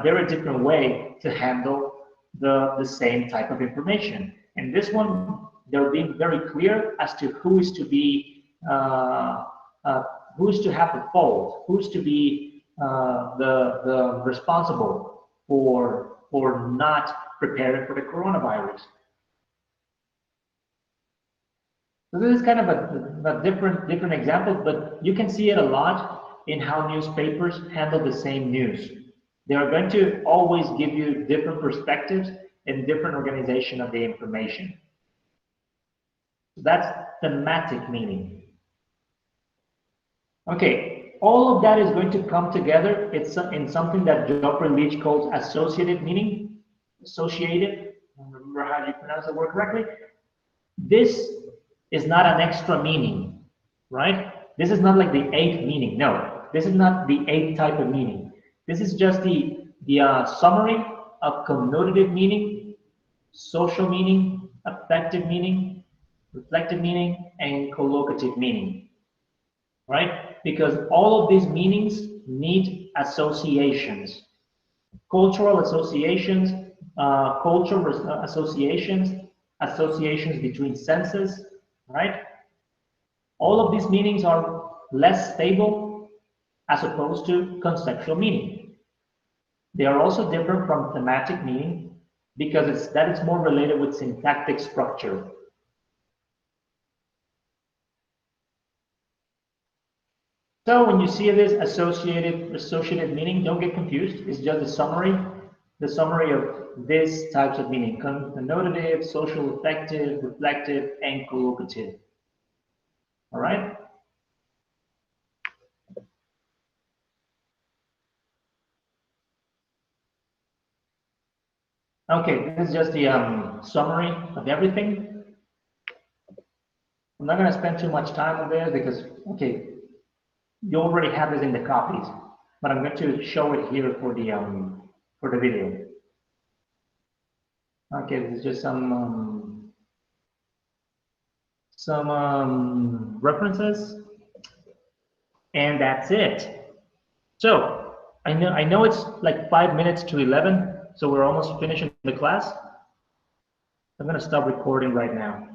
very different way to handle the same type of information. And this one, they're being very clear as to who is to have the fault, who's to be the responsible for not preparing for the coronavirus. So this is kind of a different example, but you can see it a lot in how newspapers handle the same news. They are going to always give you different perspectives and different organization of the information. So that's thematic meaning. Okay, all of that is going to come together. It's in something that Geoffrey Leech calls associative meaning. Associative, I don't remember how you pronounce the word correctly. This is not an extra meaning, right? This is not like the eighth meaning. No, this is not the eighth type of meaning. This is just the the summary of connotative meaning, social meaning, affective meaning, reflective meaning, and collocative meaning, right? Because all of these meanings need associations, cultural associations, associations, associations between senses, right? All of these meanings are less stable as opposed to conceptual meaning. They are also different from thematic meaning because that is more related with syntactic structure. So when you see this associated meaning, don't get confused. It's just the summary of these types of meaning: connotative, social, affective, reflective, and collocative. All right. Okay, this is just the summary of everything. I'm not going to spend too much time on this because, okay, you already have this in the copies, but I'm going to show it here for the video. Okay, this is just some references, and that's it. So I know it's like 5 minutes to 11, so we're almost finishing the class. I'm going to stop recording right now.